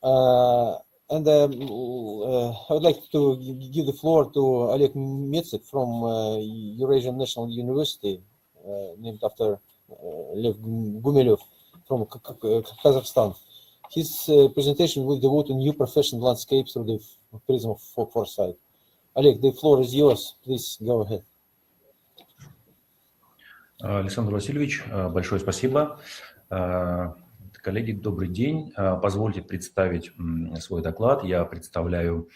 I would like to give the floor to Олег Mецik from Eurasian National University, named after Л.Н. Гумилева from Kazakhstan. His presentation will devote a new professional landscape through the prism of foresight. Олег, the floor is yours. Please go ahead. Александр Васильевич, большое спасибо. Коллеги, добрый день. Позвольте представить свой доклад. Я представляю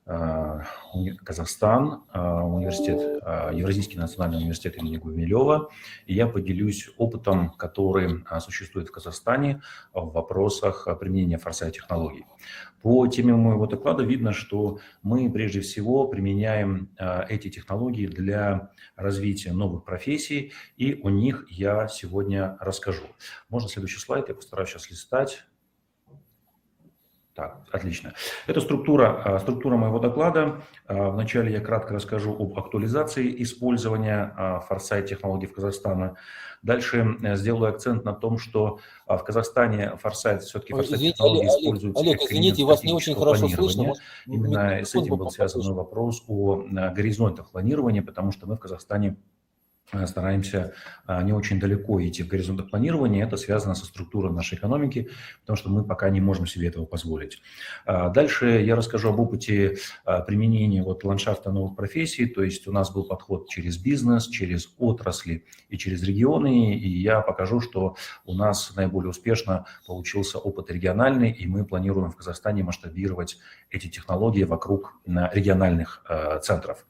Казахстан, университет, Евразийский национальный университет имени Гумилева, и я поделюсь опытом, который существует в Казахстане в вопросах применения форсайт-технологий. По теме моего доклада видно, что мы прежде всего применяем эти технологии для развития новых профессий, и о них я сегодня расскажу. Можно следующий слайд, я постараюсь сейчас листать. Так, отлично. Это структура моего доклада. Вначале я кратко расскажу об актуализации использования форсайт-технологий в Казахстане. Дальше сделаю акцент на том, что в Казахстане все-таки форсайт-технологии используются Олег, извините, вас не очень хорошо слышно. Именно с этим был связан мой вопрос о горизонтах планирования, потому что мы в Казахстане стараемся не очень далеко идти в горизонтах планирования. Это связано со структурой нашей экономики, потому что мы пока не можем себе этого позволить. Дальше я расскажу об опыте применения ландшафта новых профессий. То есть у нас был подход через бизнес, через отрасли и через регионы. И я покажу, что у нас наиболее успешно получился опыт региональный, и мы планируем в Казахстане масштабировать эти технологии вокруг региональных центров.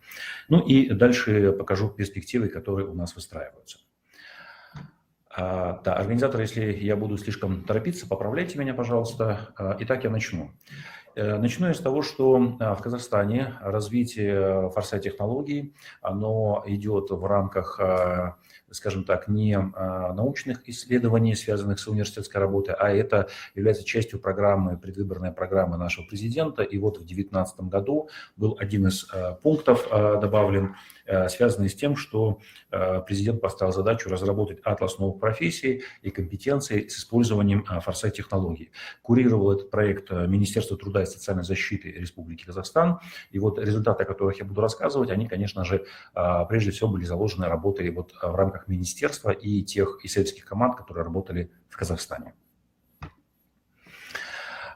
Ну и дальше покажу перспективы, которые у нас выстраиваются. Да, организатор, если я буду слишком торопиться, поправляйте меня, пожалуйста. Итак, я начну. Начну я с того, что в Казахстане развитие форсайт-технологий, оно идет в рамках, скажем так, не научных исследований, связанных с университетской работой, а это является частью программы, предвыборной программы нашего президента. И вот в 2019 году был один из пунктов добавлен, связанный с тем, что президент поставил задачу разработать атлас новых профессий и компетенций с использованием форсайт-технологий. Курировал этот проект Министерство труда и социальной защиты Республики Казахстан. И вот результаты, о которых я буду рассказывать, они, конечно же, прежде всего были заложены работой в рамках министерства и тех исследовательских команд, которые работали в Казахстане.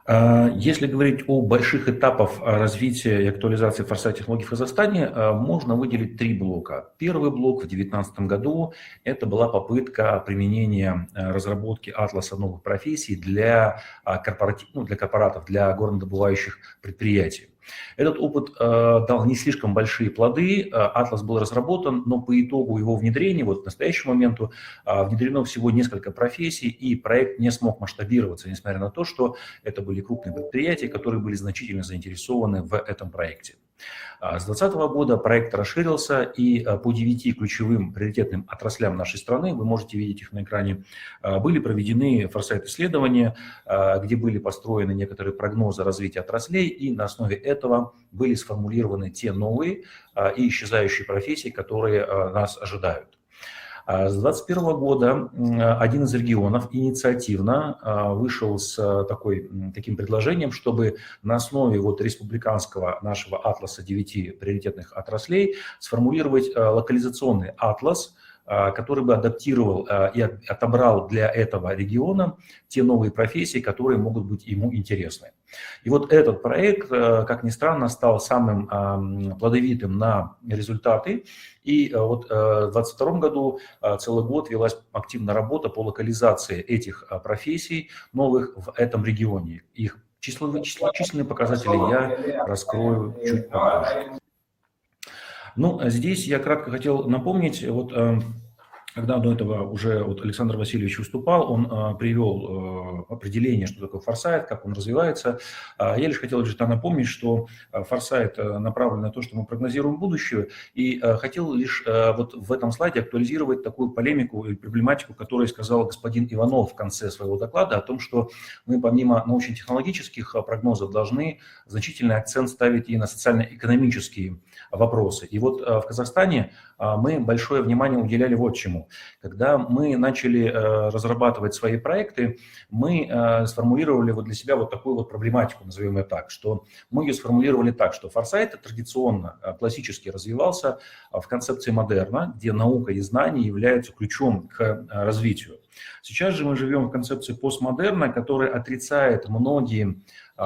Если говорить о больших этапах развития и актуализации форсайт-технологий в Казахстане, можно выделить три блока. Первый блок в 2019 году – это была попытка применения разработки атласа новых профессий для корпоратов, для горнодобывающих предприятий. Этот опыт дал не слишком большие плоды, атлас был разработан, но по итогу его внедрения, к настоящему моменту, внедрено всего несколько профессий, и проект не смог масштабироваться, несмотря на то, что это были крупные предприятия, которые были значительно заинтересованы в этом проекте. С 2020 года проект расширился, и по 9 ключевым приоритетным отраслям нашей страны, вы можете видеть их на экране, были проведены форсайт-исследования, где были построены некоторые прогнозы развития отраслей, и на основе этого были сформулированы те новые и исчезающие профессии, которые нас ожидают. С 2021 года один из регионов инициативно вышел с таким предложением, чтобы на основе республиканского нашего атласа 9 приоритетных отраслей сформулировать локализационный атлас, который бы адаптировал и отобрал для этого региона те новые профессии, которые могут быть ему интересны. И вот этот проект, как ни странно, стал самым плодовитым на результаты. И в 2022 году целый год велась активная работа по локализации этих профессий новых в этом регионе. Их численные показатели я раскрою чуть попозже. Ну, здесь я кратко хотел напомнить, когда до этого уже Александр Васильевич выступал, он привел определение, что такое форсайт, как он развивается. Я лишь хотел напомнить, что форсайт направлен на то, что мы прогнозируем будущее, и хотел лишь в этом слайде актуализировать такую полемику и проблематику, которую сказал господин Иванов в конце своего доклада, о том, что мы помимо научно-технологических прогнозов должны значительный акцент ставить и на социально-экономические вопросы. И в Казахстане мы большое внимание уделяли вот чему. Почему? Когда мы начали разрабатывать свои проекты, мы сформулировали вот для себя вот такую вот проблематику, назовем ее так, что мы ее сформулировали так, что форсайт традиционно, классически развивался в концепции модерна, где наука и знания являются ключом к развитию. Сейчас же мы живем в концепции постмодерна, который отрицает многие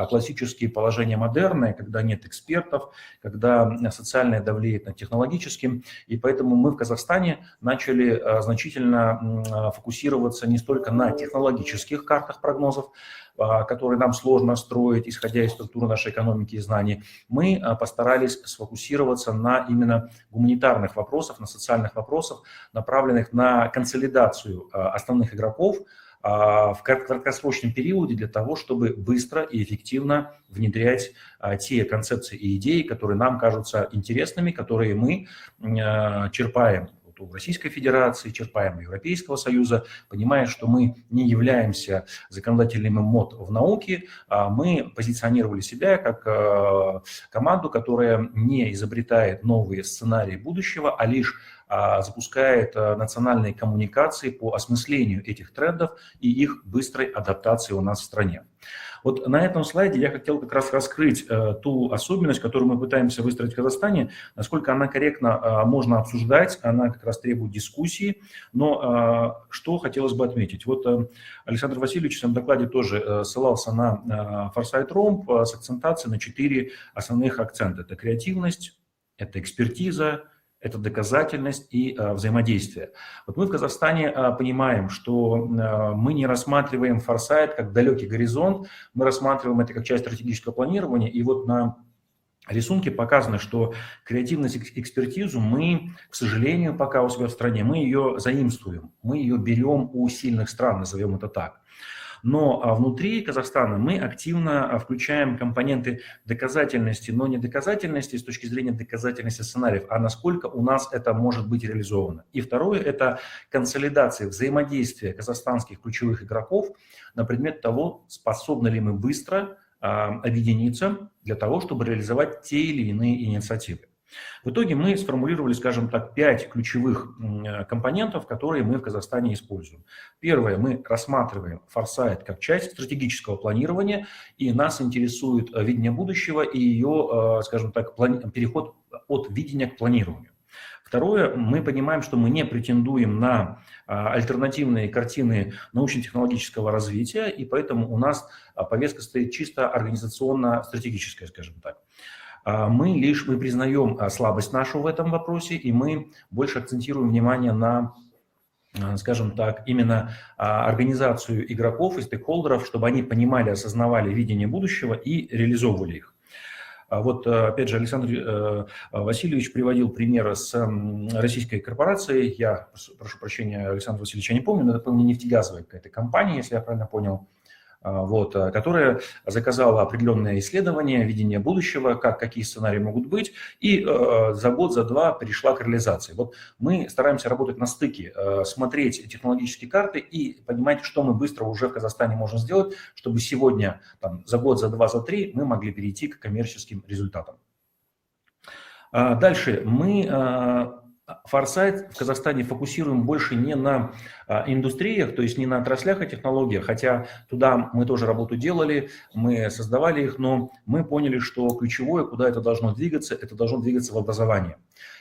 классические положения модерна, когда нет экспертов, когда социальное давлеет над технологическим. И поэтому мы в Казахстане начали значительно фокусироваться не столько на технологических картах прогнозов, которые нам сложно строить, исходя из структуры нашей экономики и знаний. Мы постарались сфокусироваться на именно гуманитарных вопросах, на социальных вопросах, направленных на консолидацию основных игроков в краткосрочном периоде для того, чтобы быстро и эффективно внедрять те концепции и идеи, которые нам кажутся интересными, которые мы черпаем у Российской Федерации, черпаем у Европейского Союза, понимая, что мы не являемся законодателями мод в науке, мы позиционировали себя как команду, которая не изобретает новые сценарии будущего, а лишь запускает национальные коммуникации по осмыслению этих трендов и их быстрой адаптации у нас в стране. Вот на этом слайде я хотел как раз раскрыть ту особенность, которую мы пытаемся выстроить в Казахстане, насколько она корректно можно обсуждать, она как раз требует дискуссии, но что хотелось бы отметить. Вот Александр Васильевич в своем докладе тоже ссылался на форсайт-ромб с акцентацией на 4 основных акцента. Это креативность, это экспертиза, это доказательность и взаимодействие. Вот мы в Казахстане понимаем, что мы не рассматриваем форсайт как далекий горизонт, мы рассматриваем это как часть стратегического планирования. И вот на рисунке показано, что креативность и экспертизу мы, к сожалению, пока у себя в стране, мы ее заимствуем, мы ее берем у сильных стран, назовем это так. Но внутри Казахстана мы активно включаем компоненты доказательности, но не доказательности с точки зрения доказательности сценариев, а насколько у нас это может быть реализовано. И второе – это консолидация, взаимодействия казахстанских ключевых игроков на предмет того, способны ли мы быстро объединиться для того, чтобы реализовать те или иные инициативы. В итоге мы сформулировали, скажем так, 5 ключевых компонентов, которые мы в Казахстане используем. Первое, мы рассматриваем форсайт как часть стратегического планирования, и нас интересует видение будущего и ее, скажем так, переход от видения к планированию. Второе, мы понимаем, что мы не претендуем на альтернативные картины научно-технологического развития, и поэтому у нас повестка стоит чисто организационно-стратегическая, скажем так. Мы признаем слабость нашу в этом вопросе, и мы больше акцентируем внимание на, скажем так, именно организацию игроков и стейкхолдеров, чтобы они понимали, осознавали видение будущего и реализовывали их. Вот, опять же, Александр Васильевич приводил пример с российской корпорацией. Я прошу прощения, Александр Васильевич, я не помню, но это, помню, нефтегазовая какая-то компания, если я правильно понял. Вот, которая заказала определенное исследование, видение будущего, какие сценарии могут быть, и за год, за два перешла к реализации. Вот мы стараемся работать на стыке, смотреть технологические карты и понимать, что мы быстро уже в Казахстане можем сделать, чтобы сегодня, там, за год, за два, за три мы могли перейти к коммерческим результатам. Дальше мы форсайт в Казахстане фокусируем больше не на индустриях, то есть не на отраслях и технологиях, хотя туда мы тоже работу делали, мы создавали их, но мы поняли, что ключевое, куда это должно двигаться в образование.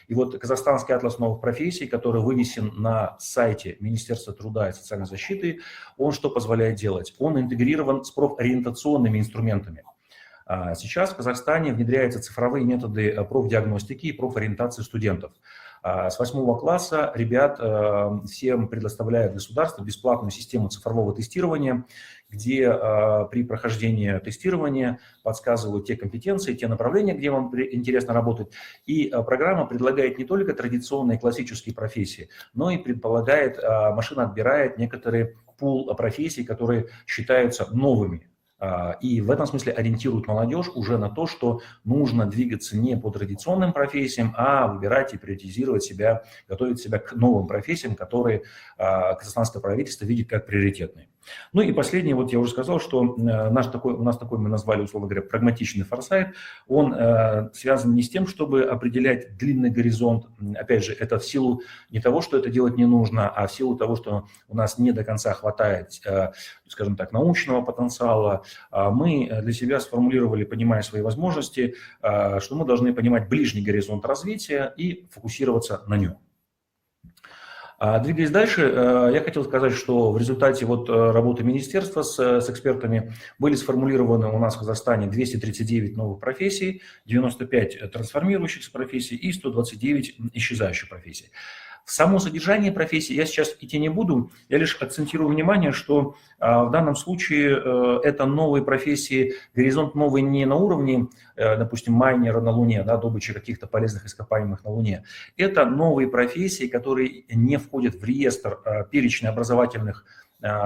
И вот Казахстанский атлас новых профессий, который вынесен на сайте Министерства труда и социальной защиты, он что позволяет делать? Он интегрирован с профориентационными инструментами. Сейчас в Казахстане внедряются цифровые методы профдиагностики и профориентации студентов. С 8 класса ребят всем предоставляет государство бесплатную систему цифрового тестирования, где при прохождении тестирования подсказывают те компетенции, те направления, где вам интересно работать. И программа предлагает не только традиционные классические профессии, но и предполагает, машина отбирает некоторые пул профессий, которые считаются новыми. И в этом смысле ориентирует молодежь уже на то, что нужно двигаться не по традиционным профессиям, а выбирать и приоритизировать себя, готовить себя к новым профессиям, которые казахстанское правительство видит как приоритетные. Ну и последний, вот я уже сказал, что у нас такой мы назвали, условно говоря, прагматичный форсайт. Он связан не с тем, чтобы определять длинный горизонт. Опять же, это в силу не того, что это делать не нужно, а в силу того, что у нас не до конца хватает, скажем так, научного потенциала. Мы для себя сформулировали, понимая свои возможности, что мы должны понимать ближний горизонт развития и фокусироваться на нем. Двигаясь дальше, я хотел сказать, что в результате вот работы министерства с экспертами были сформулированы у нас в Казахстане 239 новых профессий, 95 трансформирующихся профессий и 129 исчезающих профессий. В само содержание профессии я сейчас идти не буду, я лишь акцентирую внимание, что в данном случае это новые профессии, горизонт новый не на уровне, допустим, майнера на Луне, да, добычи каких-то полезных ископаемых на Луне. Это новые профессии, которые не входят в реестр перечня образовательных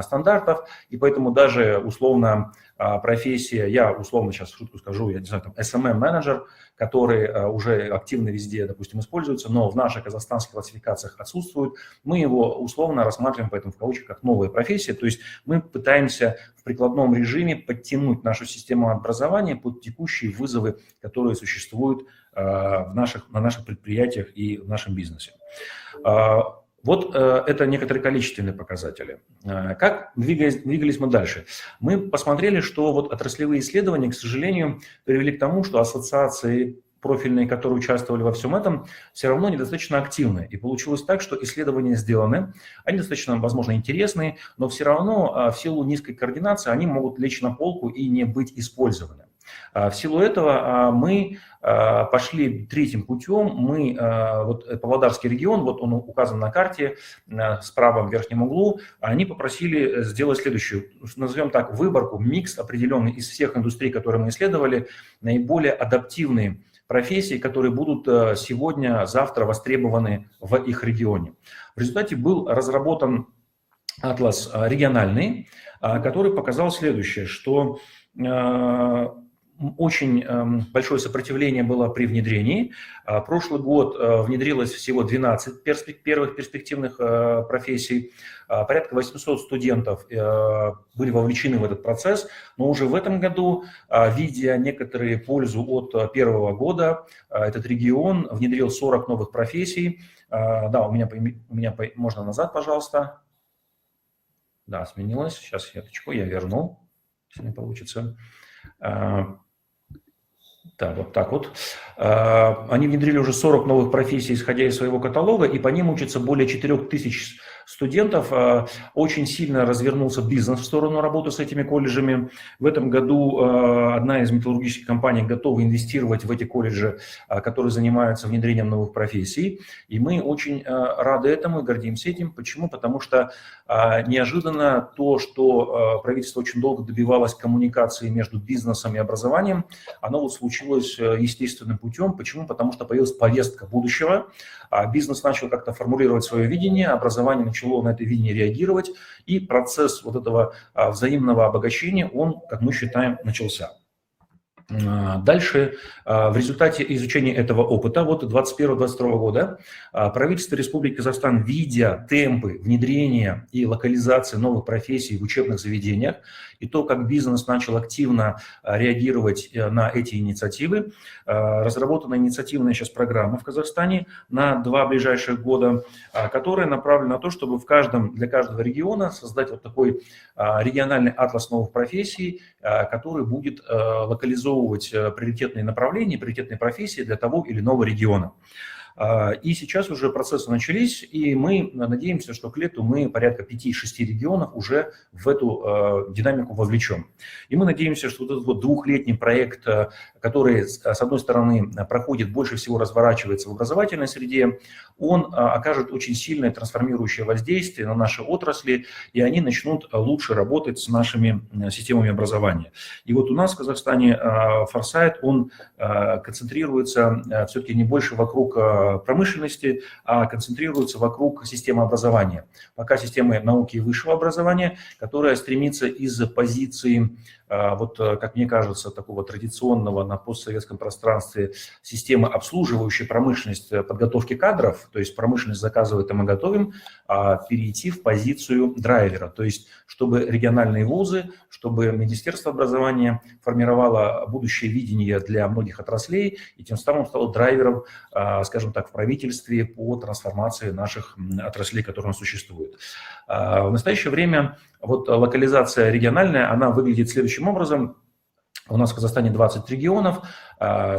стандартов, и поэтому даже условно профессия, я условно сейчас шутку скажу, я не знаю, там SMM-менеджер, который уже активно везде, допустим, используется, но в наших казахстанских классификациях отсутствует, мы его условно рассматриваем, поэтому в кавычках, как новая профессия, то есть мы пытаемся в прикладном режиме подтянуть нашу систему образования под текущие вызовы, которые существуют на наших предприятиях и в нашем бизнесе. Вот это некоторые количественные показатели. Как двигались мы дальше? Мы посмотрели, что вот отраслевые исследования, к сожалению, привели к тому, что ассоциации профильные, которые участвовали во всем этом, все равно недостаточно активны. И получилось так, что исследования сделаны, они достаточно, возможно, интересные, но все равно в силу низкой координации они могут лечь на полку и не быть использованы. В силу этого мы пошли третьим путем. Мы, вот Павлодарский регион, вот он указан на карте справа в верхнем углу, они попросили сделать следующую, назовем так, выборку, микс определенный из всех индустрий, которые мы исследовали, наиболее адаптивные профессии, которые будут сегодня, завтра востребованы в их регионе. В результате был разработан атлас региональный, который показал следующее, что очень большое сопротивление было при внедрении. Прошлый год внедрилось всего 12 первых перспективных профессий. Порядка 800 студентов были вовлечены в этот процесс. Но уже в этом году, видя некоторые пользу от первого года, этот регион внедрил 40 новых профессий. Да, у меня можно назад, пожалуйста. Да, сменилось. Сейчас я верну, если не получится. Да, вот так вот. Они внедрили уже 40 новых профессий, исходя из своего каталога, и по ним учатся более 4000 студентов. Очень сильно развернулся бизнес в сторону работы с этими колледжами. В этом году одна из металлургических компаний готова инвестировать в эти колледжи, которые занимаются внедрением новых профессий. И мы очень рады этому и гордимся этим. Почему? Потому что неожиданно то, что правительство очень долго добивалось коммуникации между бизнесом и образованием, оно вот случилось естественным путем. Почему? Потому что появилась повестка будущего. Бизнес начал как-то формулировать свое видение, образование начало на это видение реагировать, и процесс вот этого взаимного обогащения, он, как мы считаем, начался. Дальше, в результате изучения этого опыта, вот 2021-2022 года, правительство Республики Казахстан, видя темпы внедрения и локализации новых профессий в учебных заведениях, и то, как бизнес начал активно реагировать на эти инициативы, разработана инициативная сейчас программа в Казахстане на 2 ближайших года, которая направлена на то, чтобы для каждого региона создать вот такой региональный атлас новых профессий, который будет локализовывать приоритетные направления, приоритетные профессии для того или иного региона. И сейчас уже процессы начались, и мы надеемся, что к лету мы порядка 5-6 регионов уже в эту динамику вовлечем. И мы надеемся, что вот этот вот 2-летний проект, который, с одной стороны, проходит, больше всего разворачивается в образовательной среде, он окажет очень сильное трансформирующее воздействие на наши отрасли, и они начнут лучше работать с нашими системами образования. И вот у нас в Казахстане форсайт, он концентрируется все-таки не больше вокруг промышленности, а концентрируется вокруг системы образования. Пока системы науки и высшего образования, которая стремится из позиции вот, как мне кажется, такого традиционного на постсоветском пространстве системы, обслуживающей промышленность подготовки кадров, то есть промышленность заказывает, а мы готовим, перейти в позицию драйвера, то есть чтобы региональные вузы, чтобы Министерство образования формировало будущее видение для многих отраслей и тем самым стало драйвером, скажем так, в правительстве по трансформации наших отраслей, которые у нас существуют. В настоящее время вот локализация региональная, она выглядит следующим образом. У нас в Казахстане 20 регионов,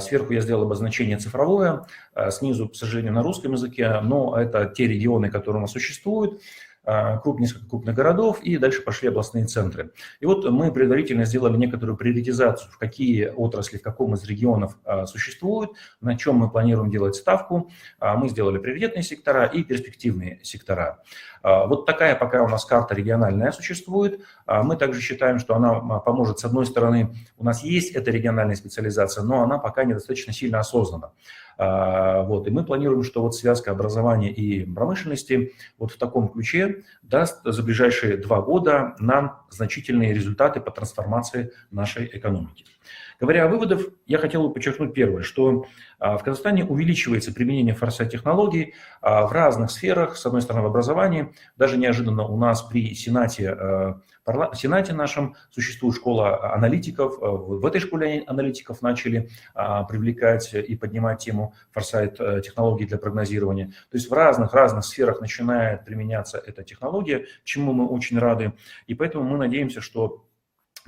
сверху я сделал обозначение цифровое, снизу, к сожалению, на русском языке, но это те регионы, которые у нас существуют, несколько крупных городов, и дальше пошли областные центры. И вот мы предварительно сделали некоторую приоритизацию, в какие отрасли, в каком из регионов существуют, на чем мы планируем делать ставку. Мы сделали приоритетные сектора и перспективные сектора. Вот такая пока у нас карта региональная существует. Мы также считаем, что она поможет, с одной стороны, у нас есть эта региональная специализация, но она пока недостаточно сильно осознана. Вот, и мы планируем, что вот связка образования и промышленности вот в таком ключе даст за ближайшие 2 года нам значительные результаты по трансформации нашей экономики. Говоря о выводах, я хотел бы подчеркнуть первое, что в Казахстане увеличивается применение форсайт-технологий в разных сферах, с одной стороны в образовании, даже неожиданно у нас при Сенате нашем существует школа аналитиков, в этой школе аналитиков начали привлекать и поднимать тему форсайт-технологий для прогнозирования. То есть в разных сферах начинает применяться эта технология, чему мы очень рады, и поэтому мы надеемся, что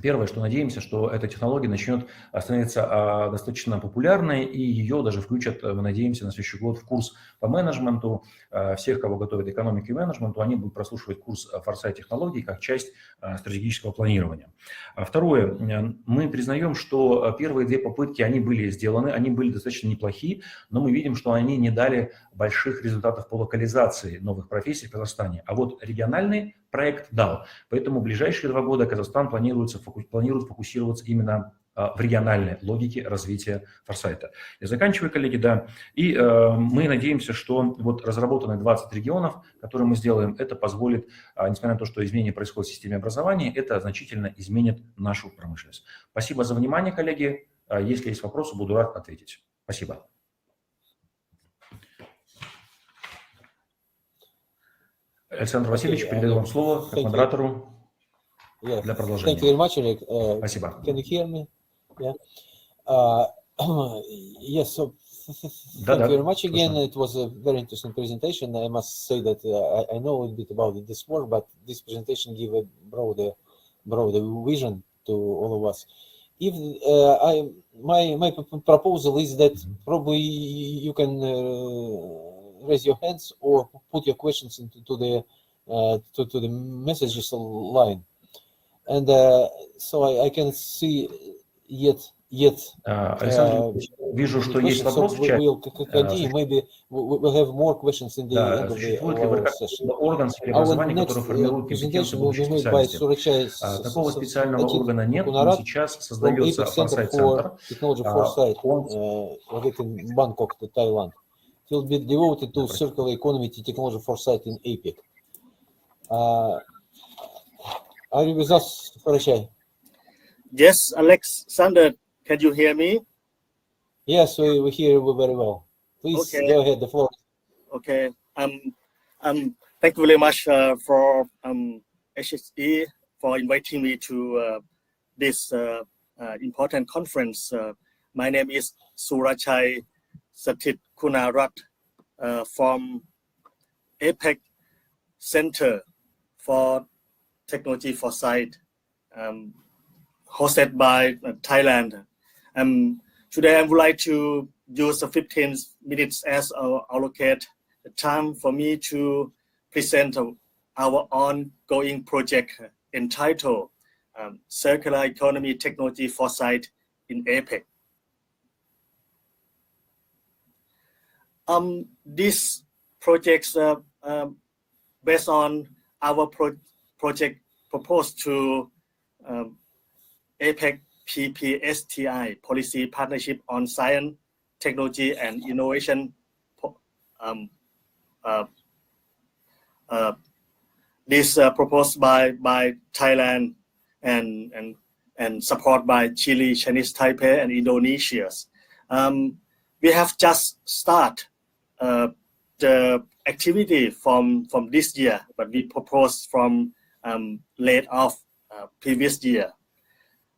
первое, что надеемся, что эта технология начнет становиться достаточно популярной, и ее даже включат, мы надеемся, на следующий год в курс по менеджменту. Всех, кого готовят экономике и менеджменту, они будут прослушивать курс форсайт-технологий как часть стратегического планирования. Второе, мы признаем, что первые 2 попытки, они были сделаны, они были достаточно неплохие, но мы видим, что они не дали больших результатов по локализации новых профессий в Казахстане. А вот региональный проект дал. Поэтому в ближайшие 2 года Казахстан планирует фокусироваться именно в региональной логике развития форсайта. Я заканчиваю, коллеги, да. И мы надеемся, что вот разработанные 20 регионов, которые мы сделаем, это позволит, несмотря на то, что изменения происходят в системе образования, это значительно изменит нашу промышленность. Спасибо за внимание, коллеги. Если есть вопросы, буду рад ответить. Спасибо. Александр Васильевич, передаю вам слово как модератору для продолжения. Thank you very much, Oleg. Спасибо. Can you hear me? Yeah. Yes, so thank you very much again. It was a very interesting presentation. I must say that I know a little bit about this work, but this presentation gave a broader vision to all of us. If my proposal is that probably you can raise your hands or put your questions into the messages line, and so I can see yet. Александр, вижу, что есть вопрос в чате. Maybe we'll have more questions in the end of the session. Орган сферы образования, который формирует компетенцию будущих специальностей. Такого специального органа нет, но сейчас создается Форсайт-центр. Technology Форсайт in Bangkok, Thailand. It will be devoted to circular economy technology Foresight in APEC. Are you with us, Surachai? Yes, Alexander, can you hear me? Yes, we hear you very well. Please go ahead, the floor. Okay. Thank you very much for XIE for inviting me to this important conference. My name is Surachai Satitkunarат from APEC Center for Technology Foresight, hosted by Thailand. Today I would like to use 15 minutes as allocate time for me to present our ongoing project entitled Circular Economy Technology Foresight in APEC. This project based on our project proposed to APEC PPSTI, Policy Partnership on Science, Technology and Innovation. This proposed by Thailand and and supported by Chile, Chinese Taipei, and Indonesia. We have just started the activity from this year, but we proposed from late of previous year.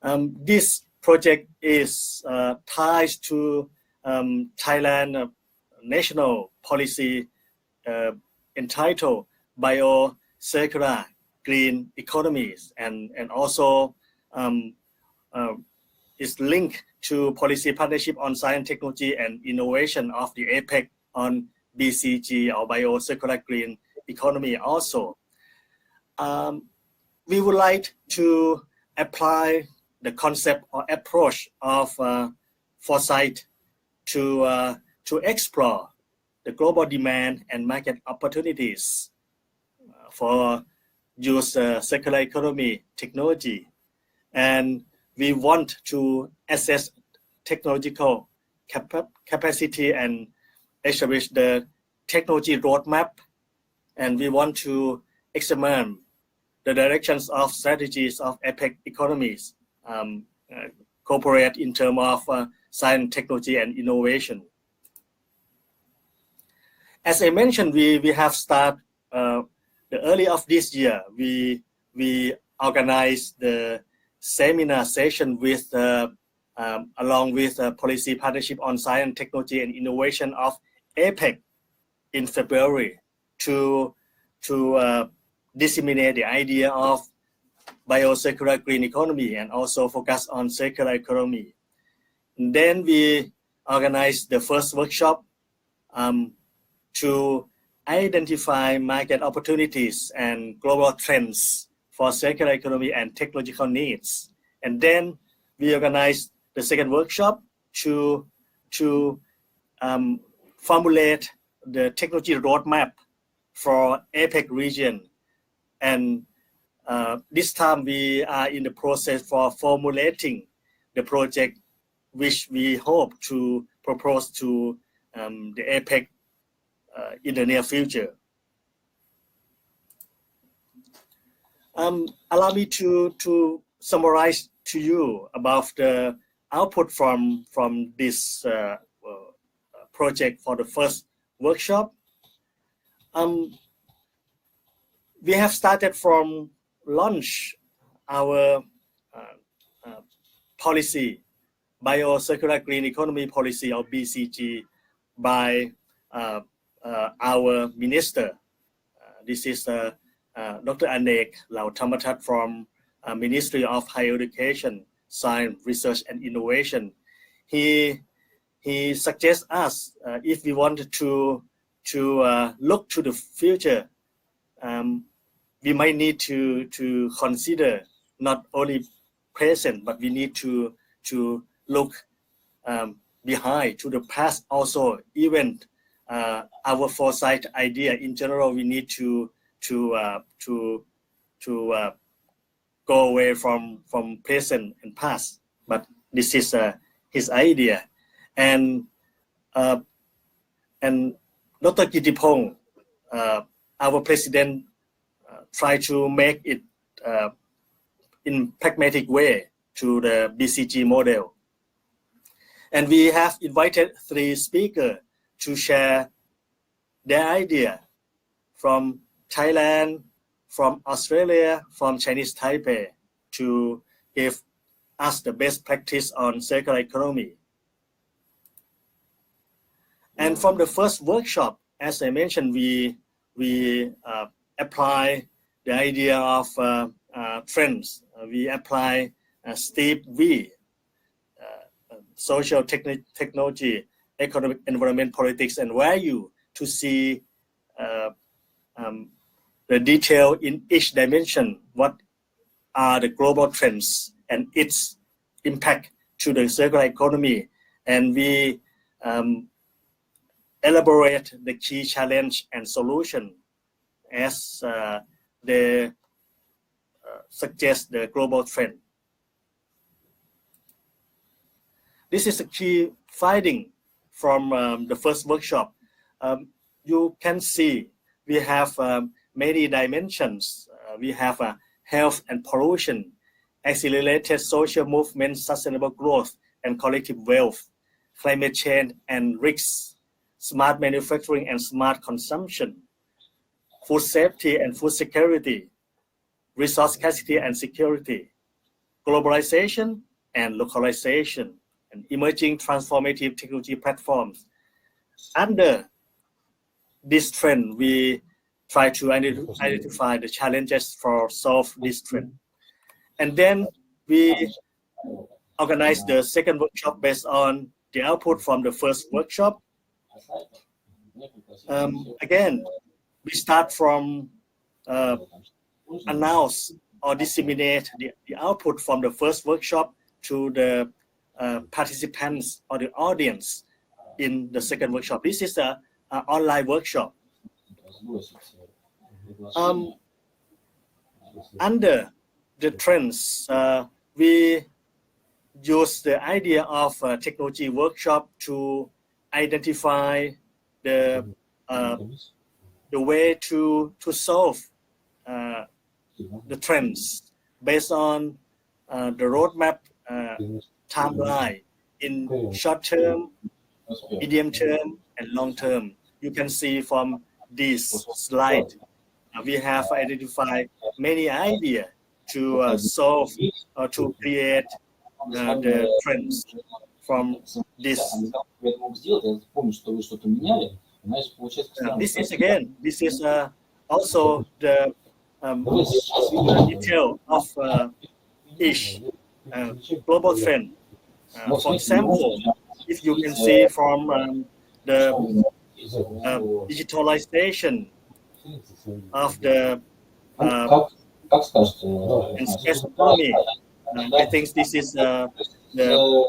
This project is tied to Thailand national policy entitled Bio-Circular Green Economies, and also is linked to policy partnership on science, technology, and innovation of the APEC on BCG or Bio-Circular Green Economy also. We would like to apply the concept or approach of foresight to explore the global demand and market opportunities for use circular economy technology. And we want to assess technological capacity and establish the technology roadmap. And we want to examine the directions of strategies of APEC economies, cooperate in terms of science, technology, and innovation. As I mentioned, we have started the early of this year. We organized the seminar session with along with policy partnership on science, technology, and innovation of APEC in February to disseminate the idea of bio-circular green economy and also focus on circular economy. And then we organized the first workshop to identify market opportunities and global trends for circular economy and technological needs. And then we organized the second workshop to formulate the technology roadmap for APEC region. And this time we are in the process for formulating the project which we hope to propose to the APEC in the near future. Allow me to summarize to you about the output from this project for the first workshop. We have started from launch our policy, Bio-Circular Green Economy Policy or BCG by our minister. This is Dr. Anek Lautamatat from Ministry of Higher Education, Science, Research and Innovation. He suggests us if we want to look to the future, we might need to consider not only present, but we need to look behind to the past also. Even our foresight idea in general, we need to go away from present and past. But this is his idea, and Dr. Kittipong, our president, try to make it in pragmatic way to the BCG model. And we have invited 3 speakers to share their idea from Thailand, from Australia, from Chinese Taipei, to give us the best practice on circular economy. And from the first workshop, as I mentioned, we apply the idea of trends. We apply Steve V, social technology, economic, environment, politics, and value to see the detail in each dimension. What are the global trends and its impact to the circular economy? And we elaborate the key challenge and solution as they suggest the global trend. This is a key finding from the first workshop. You can see we have many dimensions. We have health and pollution, accelerated social movement, sustainable growth, and collective wealth, climate change and risks, smart manufacturing and smart consumption, food safety and food security, resource scarcity and security, globalization and localization, and emerging transformative technology platforms. Under this trend, we try to identify the challenges for solve this trend. And then we organize the second workshop based on the output from the first workshop. Again, we start from announce or disseminate the output from the first workshop to the participants or the audience in the second workshop. This is an online workshop. Under the trends, we use the idea of technology workshop to identify the way to solve the trends based on the roadmap timeline in short term, medium term, and long term. You can see from this slide, we have identified many ideas to solve or to create the trends from this. This is also the detail of each global trend. For example, if you can see from the digitalization of the space economy, I think this is the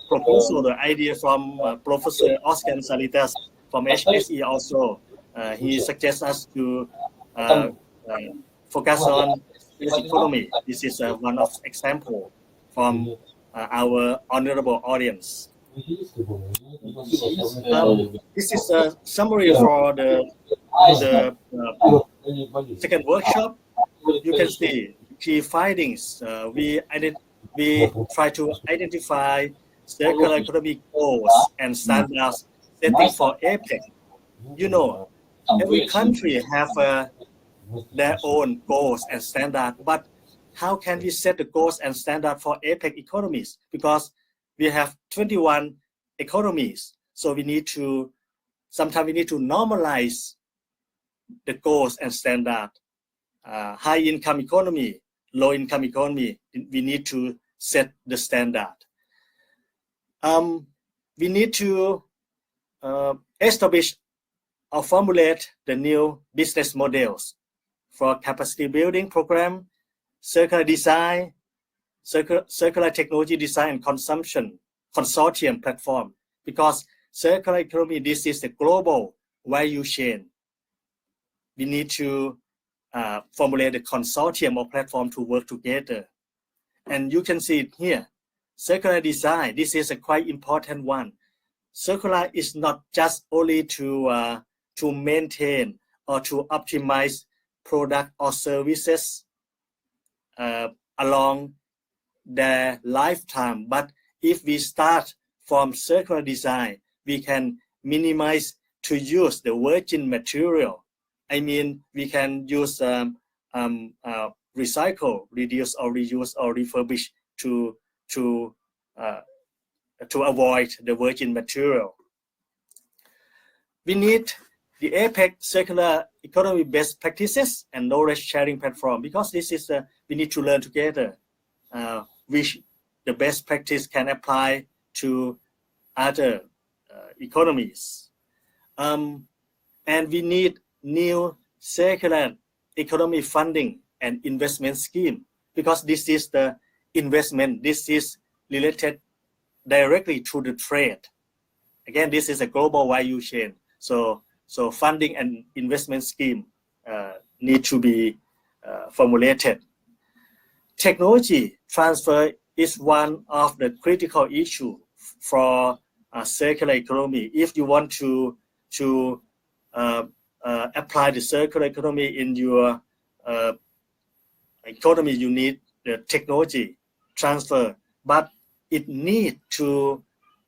proposal, the idea from Professor Ozdchan Saritas from HSE also. He suggests us to focus on space economy. This is one of example from our honorable audience. This is a summary for the second workshop. You can see key findings. We try to identify circular economy goals and standards setting for APEC. You know, every country have their own goals and standards, but how can we set the goals and standards for APEC economies? Because we have 21 economies, so sometimes we need to normalize the goals and standards. High income economy, low income economy, we need to set the standard. We need to establish or formulate the new business models for capacity building program, circular design, circular technology design and consumption consortium platform. Because circular economy, this is the global value chain. We need to formulate a consortium or platform to work together. And you can see it here. Circular design, this is a quite important one. Circular is not just only to maintain or to optimize product or services along their lifetime, but if we start from circular design, we can minimize to use the virgin material. I mean, we can use recycle, reduce or reuse or refurbish to avoid the virgin material. We need the APEC circular economy best practices and knowledge sharing platform, because this is we need to learn together which the best practice can apply to other economies. And we need new circular economy funding and investment scheme, because this is the investment, this is related directly to the trade. Again, this is a global value chain. So funding and investment scheme need to be formulated. Technology transfer is one of the critical issues for circular economy. If you want to apply the circular economy in your economy, you need the technology transfer, but it need to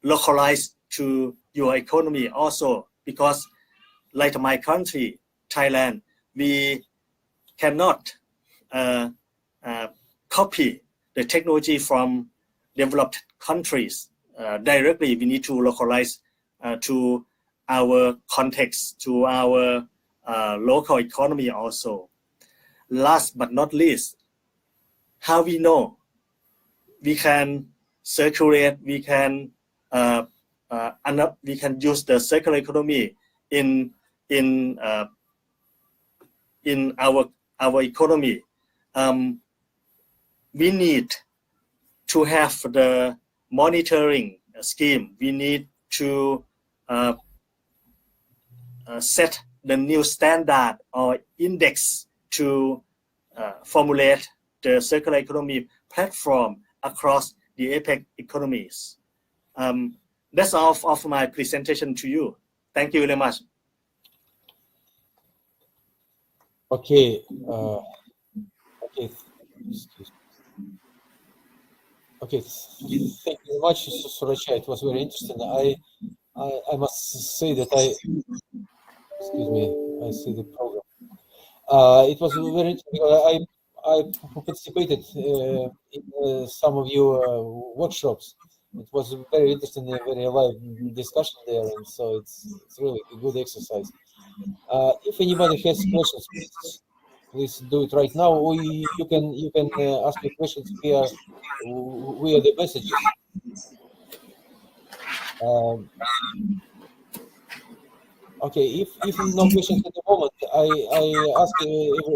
localize to your economy also, because like my country, Thailand, we cannot copy the technology from developed countries directly. We need to localize to our context, to our local economy also. Last but not least, how we know we can circulate, we can use the circular economy in our economy. We need to have the monitoring scheme. We need to set the new standard or index to formulate the circular economy platform across the APEC economies. That's all of my presentation to you. Thank you very much. Okay. Okay. Thank you very much, Surachai. It was very interesting. I must say that excuse me, I see the program. It was very interesting. I participated in some of your workshops. It was very interesting, very live discussion there, and so it's really a good exercise. If anybody has questions, please do it right now, or you can ask your questions via the messages. Okay, if no questions at the moment, I ask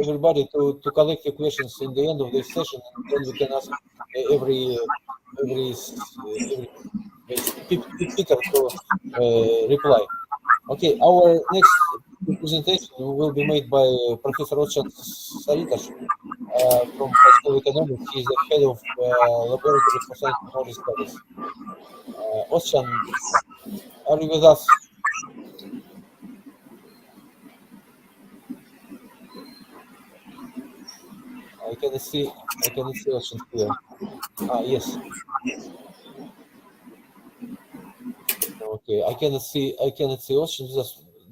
everybody to collect your questions in the end of this session, and then we can ask every speaker to reply. Okay, our next presentation will be made by Professor Ozdčan Saritas from Faculty of Economics. He is the head of Laboratory for Science and Technology Studies. Ozdčan, are you with us? I cannot see Ozdčan here. Yes. Okay, I cannot see Ozdčan.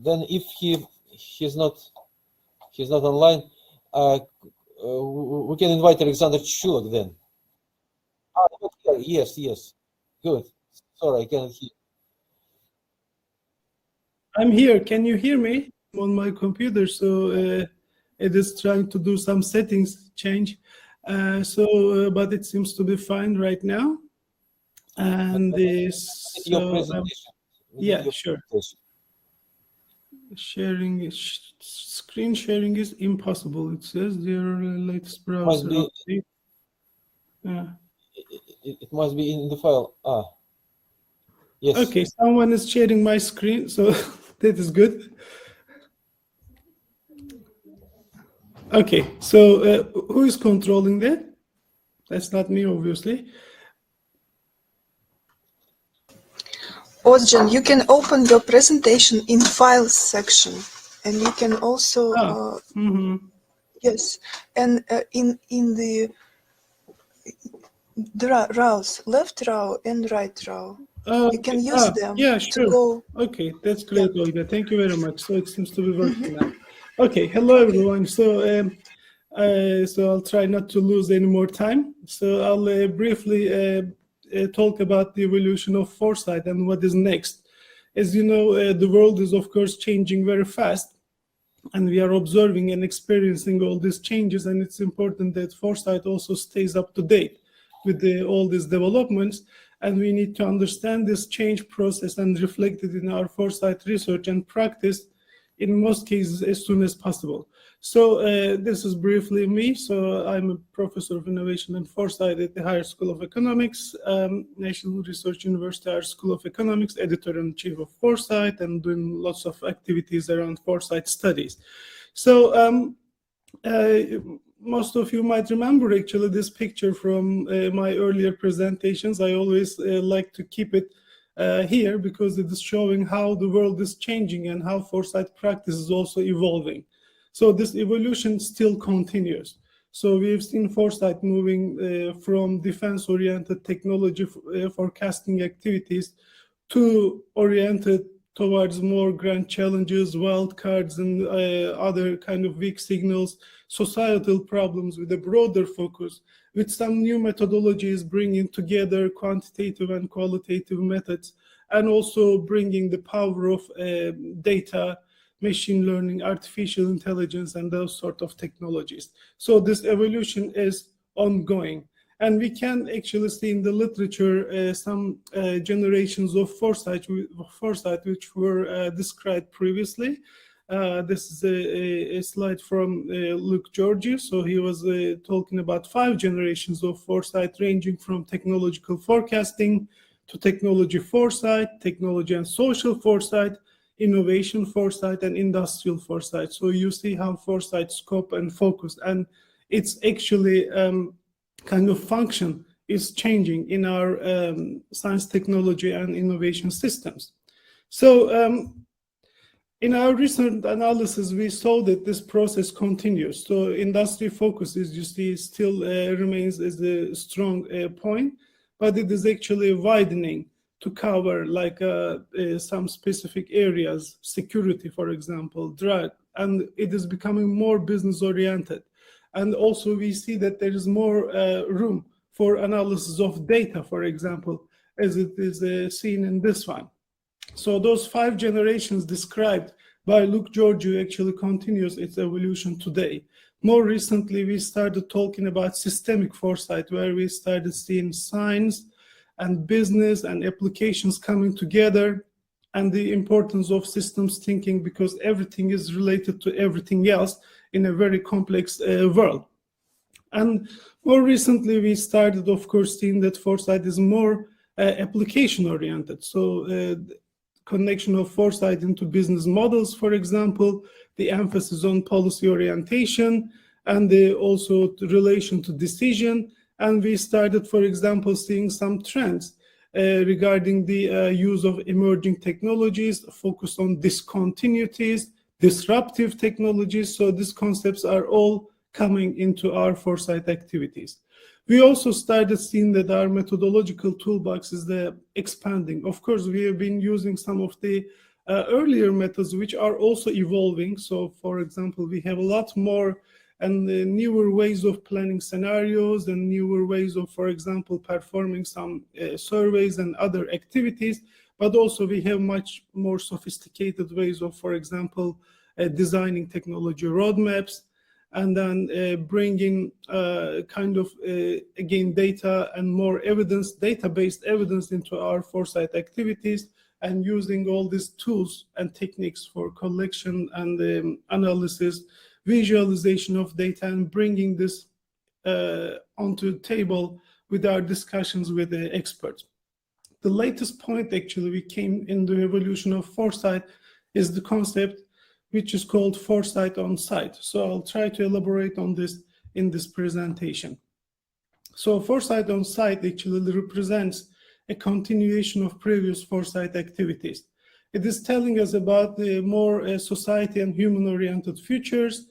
Then if he's not online, we can invite Alexander Chulak then. Yes. Good. Sorry, I cannot hear. I'm here. Can you hear me? I'm on my computer, so it is trying to do some settings change. But it seems to be fine right now. And your presentation. Yeah, sure. Screen sharing is impossible. It says your latest browser. It must be in the file. Yes. Okay, someone is sharing my screen, so that is good. Okay, so who is controlling that? That's not me, obviously. Ozdčan, you can open your presentation in Files section, and you can also yes, and in the rows, left row and right row, you can use them. Yeah, sure. To go. Okay, that's great, Olga. Thank you very much. So it seems to be working now. Okay, hello everyone. So I'll try not to lose any more time. So I'll briefly talk about the evolution of foresight and what is next. As you know, the world is of course changing very fast, and we are observing and experiencing all these changes, and it's important that foresight also stays up to date with all these developments, and we need to understand this change process and reflect it in our foresight research and practice, in most cases as soon as possible. So this is briefly me. So I'm a professor of innovation and foresight at the Higher School of Economics, National Research University Higher School of Economics, editor-in-chief of Foresight, and doing lots of activities around foresight studies. So most of you might remember actually this picture from my earlier presentations. I always like to keep it here because it is showing how the world is changing and how foresight practice is also evolving. So this evolution still continues. So we've seen foresight moving from defense-oriented technology forecasting activities to oriented towards more grand challenges, wildcards, and other kind of weak signals, societal problems with a broader focus, with some new methodologies bringing together quantitative and qualitative methods, and also bringing the power of data, machine learning, artificial intelligence, and those sort of technologies. So this evolution is ongoing. And we can actually see in the literature some generations of foresight which were described previously. This is a slide from Luke Georgi. So he was talking about 5 generations of foresight, ranging from technological forecasting to technology foresight, technology and social foresight, innovation foresight, and industrial foresight. So you see how foresight scope and focus, and it's actually kind of function is changing in our science, technology, and innovation systems. So in our recent analysis, we saw that this process continues. So industry focus, as you see, still remains as a strong point, but it is actually widening to cover like some specific areas, security, for example, drug, and it is becoming more business oriented. And also we see that there is more room for analysis of data, for example, as it is seen in this one. So those 5 generations described by Luke Georgi actually continues its evolution today. More recently, we started talking about systemic foresight, where we started seeing science and business and applications coming together, and the importance of systems thinking, because everything is related to everything else in a very complex world. And more recently, we started, of course, seeing that foresight is more application-oriented. So connection of foresight into business models, for example, the emphasis on policy orientation, and also the relation to decision. And we started, for example, seeing some trends regarding the use of emerging technologies, focus on discontinuities, disruptive technologies. So these concepts are all coming into our foresight activities. We also started seeing that our methodological toolbox is expanding. Of course, we have been using some of the earlier methods which are also evolving. So, for example, we have a lot more and newer ways of planning scenarios and newer ways of, for example, performing some surveys and other activities. But also we have much more sophisticated ways of, for example, designing technology roadmaps, and then bringing kind of, again, data and more evidence, data-based evidence into our foresight activities, and using all these tools and techniques for collection and analysis, visualization of data, and bringing this onto the table with our discussions with the experts. The latest point, actually, we came in the evolution of foresight is the concept which is called foresight on site. So I'll try to elaborate on this in this presentation. So foresight on site actually represents a continuation of previous foresight activities. It is telling us about the more society and human-oriented futures,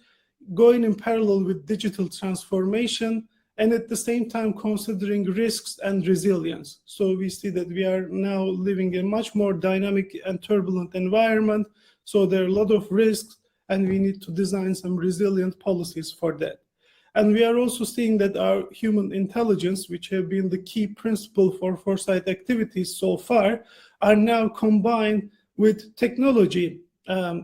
going in parallel with digital transformation, and at the same time considering risks and resilience. So we see that we are now living in a much more dynamic and turbulent environment. So there are a lot of risks, and we need to design some resilient policies for that. And we are also seeing that our human intelligence, which have been the key principle for foresight activities so far, are now combined with technology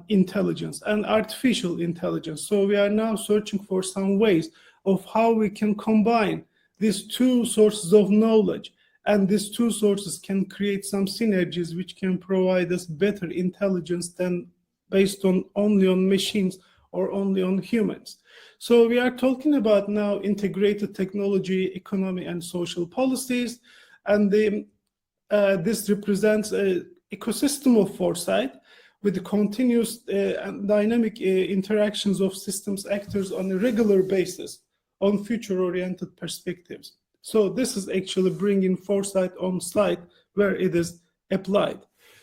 intelligence and artificial intelligence. So we are now searching for some ways of how we can combine these two sources of knowledge, and these two sources can create some synergies which can provide us better intelligence than based on only on machines or only on humans. So we are talking about now integrated technology, economy, and social policies, and this represents an ecosystem of foresight with the continuous and dynamic interactions of systems actors on a regular basis on future-oriented perspectives. So this is actually bringing foresight on site where it is applied.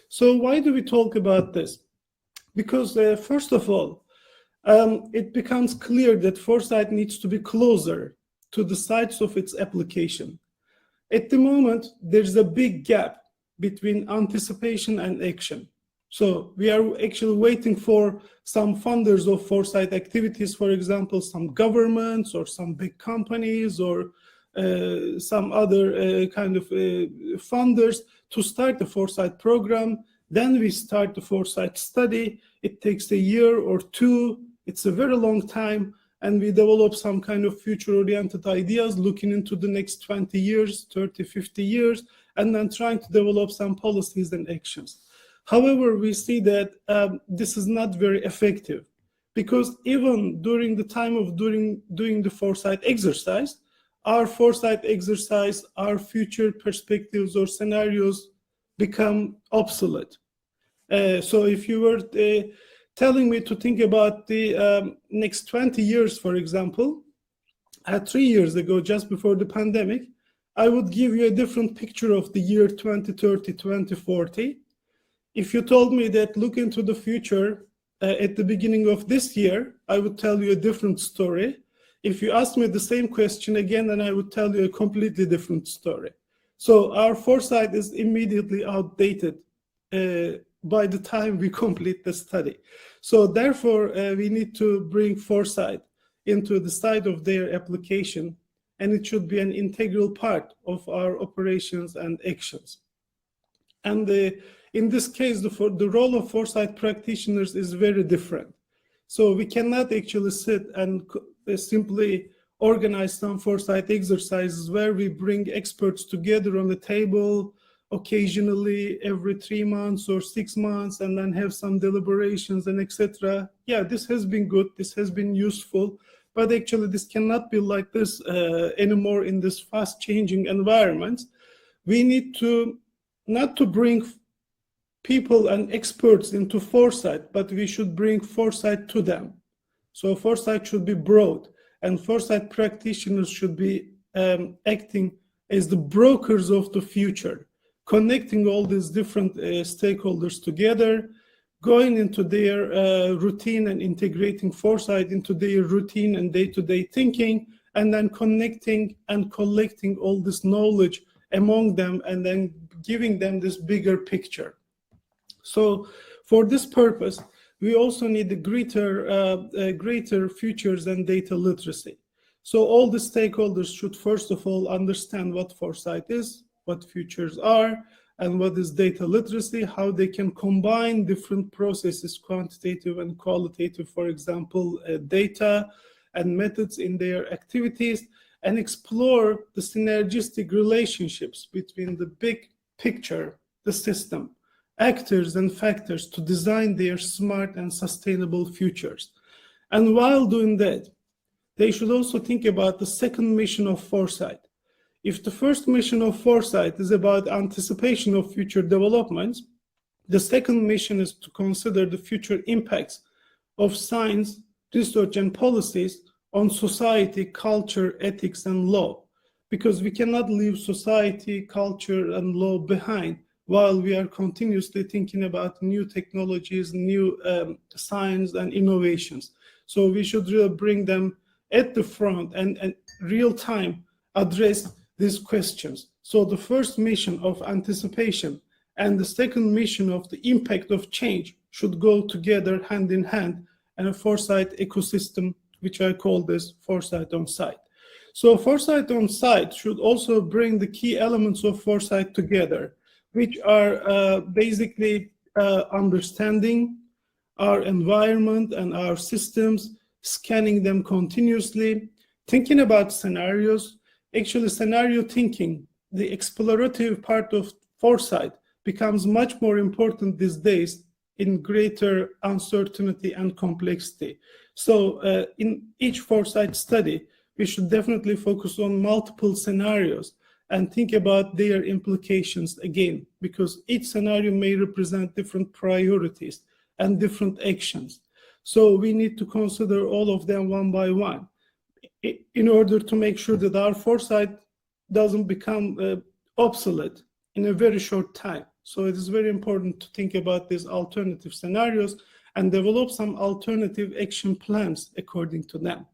So why do we talk about this? Because first of all, it becomes clear that foresight needs to be closer to the sites of its application. At the moment, there's a big gap between anticipation and action. So we are actually waiting for some funders of foresight activities, for example, some governments or some big companies or some other kind of funders to start the foresight program. Then we start the foresight study. It takes a year or two. It's a very long time. And we develop some kind of future-oriented ideas looking into the next 20 years, 30, 50 years, and then trying to develop some policies and actions. However, we see that this is not very effective, because even during the time of doing the foresight exercise, our future perspectives or scenarios become obsolete. So if you were telling me to think about the next 20 years, for example, 3 years ago, just before the pandemic, I would give you a different picture of the year 2030, 2040. If you told me that look into the future at the beginning of this year, I would tell you a different story. If you ask me the same question again, then I would tell you a completely different story. So our foresight is immediately outdated by the time we complete the study. So therefore, we need to bring foresight into the side of their application, and it should be an integral part of our operations and actions. And in this case, the role of foresight practitioners is very different. So we cannot actually sit and simply organize some foresight exercises where we bring experts together on the table occasionally every 3 months or 6 months and then have some deliberations and etc. Yeah, this has been good, this has been useful, but actually this cannot be like this anymore in this fast changing environment. We need to not to bring people and experts into foresight, but we should bring foresight to them. So foresight should be broad, and foresight practitioners should be acting as the brokers of the future, connecting all these different stakeholders together, going into their routine and integrating foresight into their routine and day-to-day thinking, and then connecting and collecting all this knowledge among them and then giving them this bigger picture. So for this purpose, we also need the greater futures and data literacy. So all the stakeholders should first of all understand what foresight is, what futures are, and what is data literacy, how they can combine different processes, quantitative and qualitative, for example, data and methods in their activities, and explore the synergistic relationships between the big picture, the system, actors and factors to design their smart and sustainable futures. And while doing that, they should also think about the second mission of foresight. If the first mission of foresight is about anticipation of future developments, the second mission is to consider the future impacts of science, research, and policies on society, culture, ethics, and law, because we cannot leave society, culture, and law behind while we are continuously thinking about new technologies, new science, and innovations. So we should really bring them at the front and real time address these questions. So the first mission of anticipation and the second mission of the impact of change should go together hand in hand in a foresight ecosystem, which I call this foresight on site. So foresight on site should also bring the key elements of foresight together, which are basically understanding our environment and our systems, scanning them continuously, thinking about scenarios. Actually, scenario thinking, the explorative part of foresight, becomes much more important these days in greater uncertainty and complexity. So in each foresight study, we should definitely focus on multiple scenarios and think about their implications again, because each scenario may represent different priorities and different actions. So we need to consider all of them one by one in order to make sure that our foresight doesn't become obsolete in a very short time. So it is very important to think about these alternative scenarios and develop some alternative action plans according to them.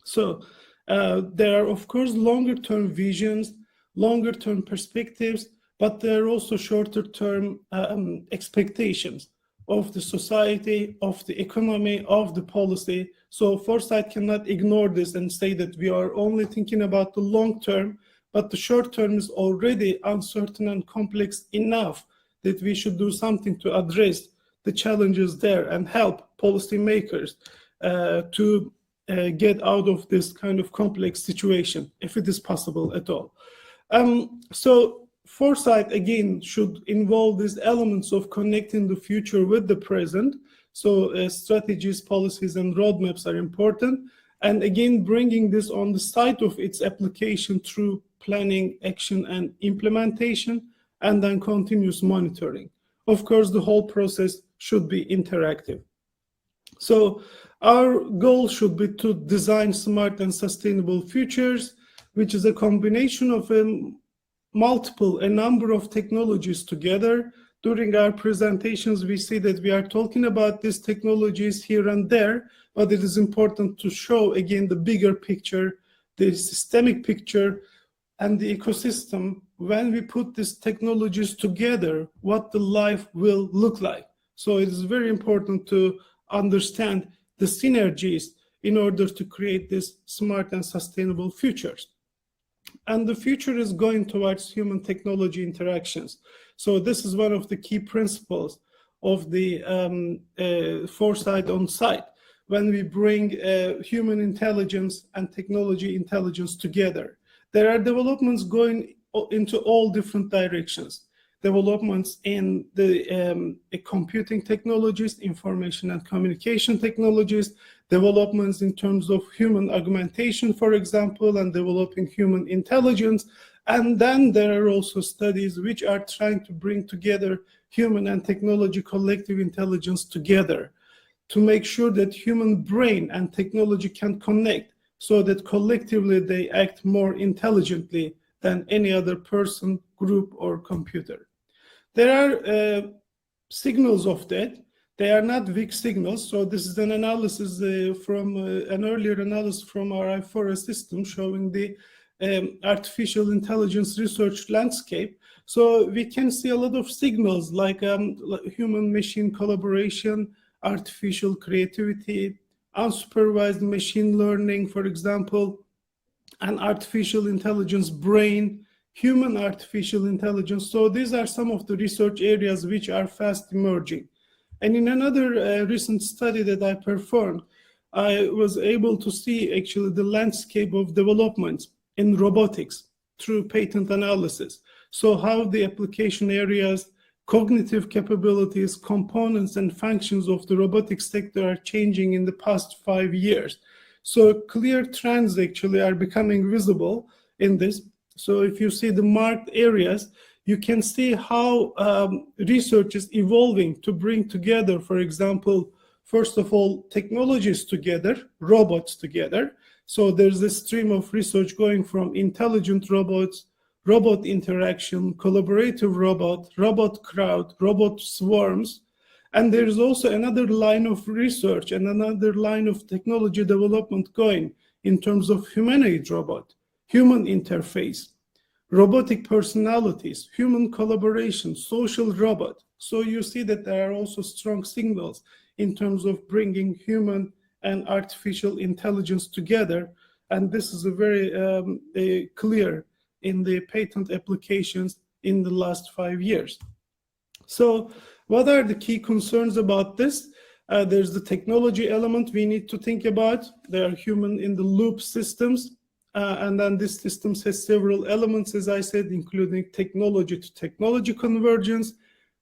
So there are, of course, longer-term visions, longer-term perspectives, but there are also shorter-term expectations of the society, of the economy, of the policy. So Foresight cannot ignore this and say that we are only thinking about the long term, but the short term is already uncertain and complex enough that we should do something to address the challenges there and help policymakers to get out of this kind of complex situation, if it is possible at all. So Foresight, again, should involve these elements of connecting the future with the present. So strategies, policies, and roadmaps are important. And again, bringing this on the side of its application through planning, action, and implementation, and then continuous monitoring. Of course, the whole process should be interactive. So our goal should be to design smart and sustainable futures, which is a combination of a number of technologies together. During our presentations, we see that we are talking about these technologies here and there, but it is important to show again the bigger picture, the systemic picture, and the ecosystem. When we put these technologies together, what the life will look like. So it is very important to understand the synergies in order to create these smart and sustainable futures. And the future is going towards human technology interactions. So this is one of the key principles of the Foresight on site, when we bring human intelligence and technology intelligence together. There are developments going into all different directions. Developments in the computing technologies, information and communication technologies, developments in terms of human augmentation, for example, and developing human intelligence. And then there are also studies which are trying to bring together human and technology collective intelligence together to make sure that human brain and technology can connect so that collectively they act more intelligently than any other person, group, or computer. There are signals of that. They are not weak signals. So this is an analysis from an earlier analysis from our I4 system showing the artificial intelligence research landscape. So we can see a lot of signals like human-machine collaboration, artificial creativity, unsupervised machine learning, for example, an artificial intelligence brain, human artificial intelligence. So these are some of the research areas which are fast emerging. And in another recent study that I performed, I was able to see actually the landscape of development in robotics through patent analysis. So how the application areas, cognitive capabilities, components, and functions of the robotics sector are changing in the past 5 years. So clear trends actually are becoming visible in this. So if you see the marked areas, you can see how research is evolving to bring together, for example, first of all, technologies together, robots together. So there's a stream of research going from intelligent robots, robot interaction, collaborative robot crowd, robot swarms. And there's also another line of research and another line of technology development going in terms of humanoid robot, human interface, robotic personalities, human collaboration, social robot. So you see that there are also strong signals in terms of bringing human and artificial intelligence together. And this is a very clear in the patent applications in the last 5 years. So what are the key concerns about this? There's the technology element we need to think about. There are human in the loop systems. And then this system has several elements, as I said, including technology to technology convergence,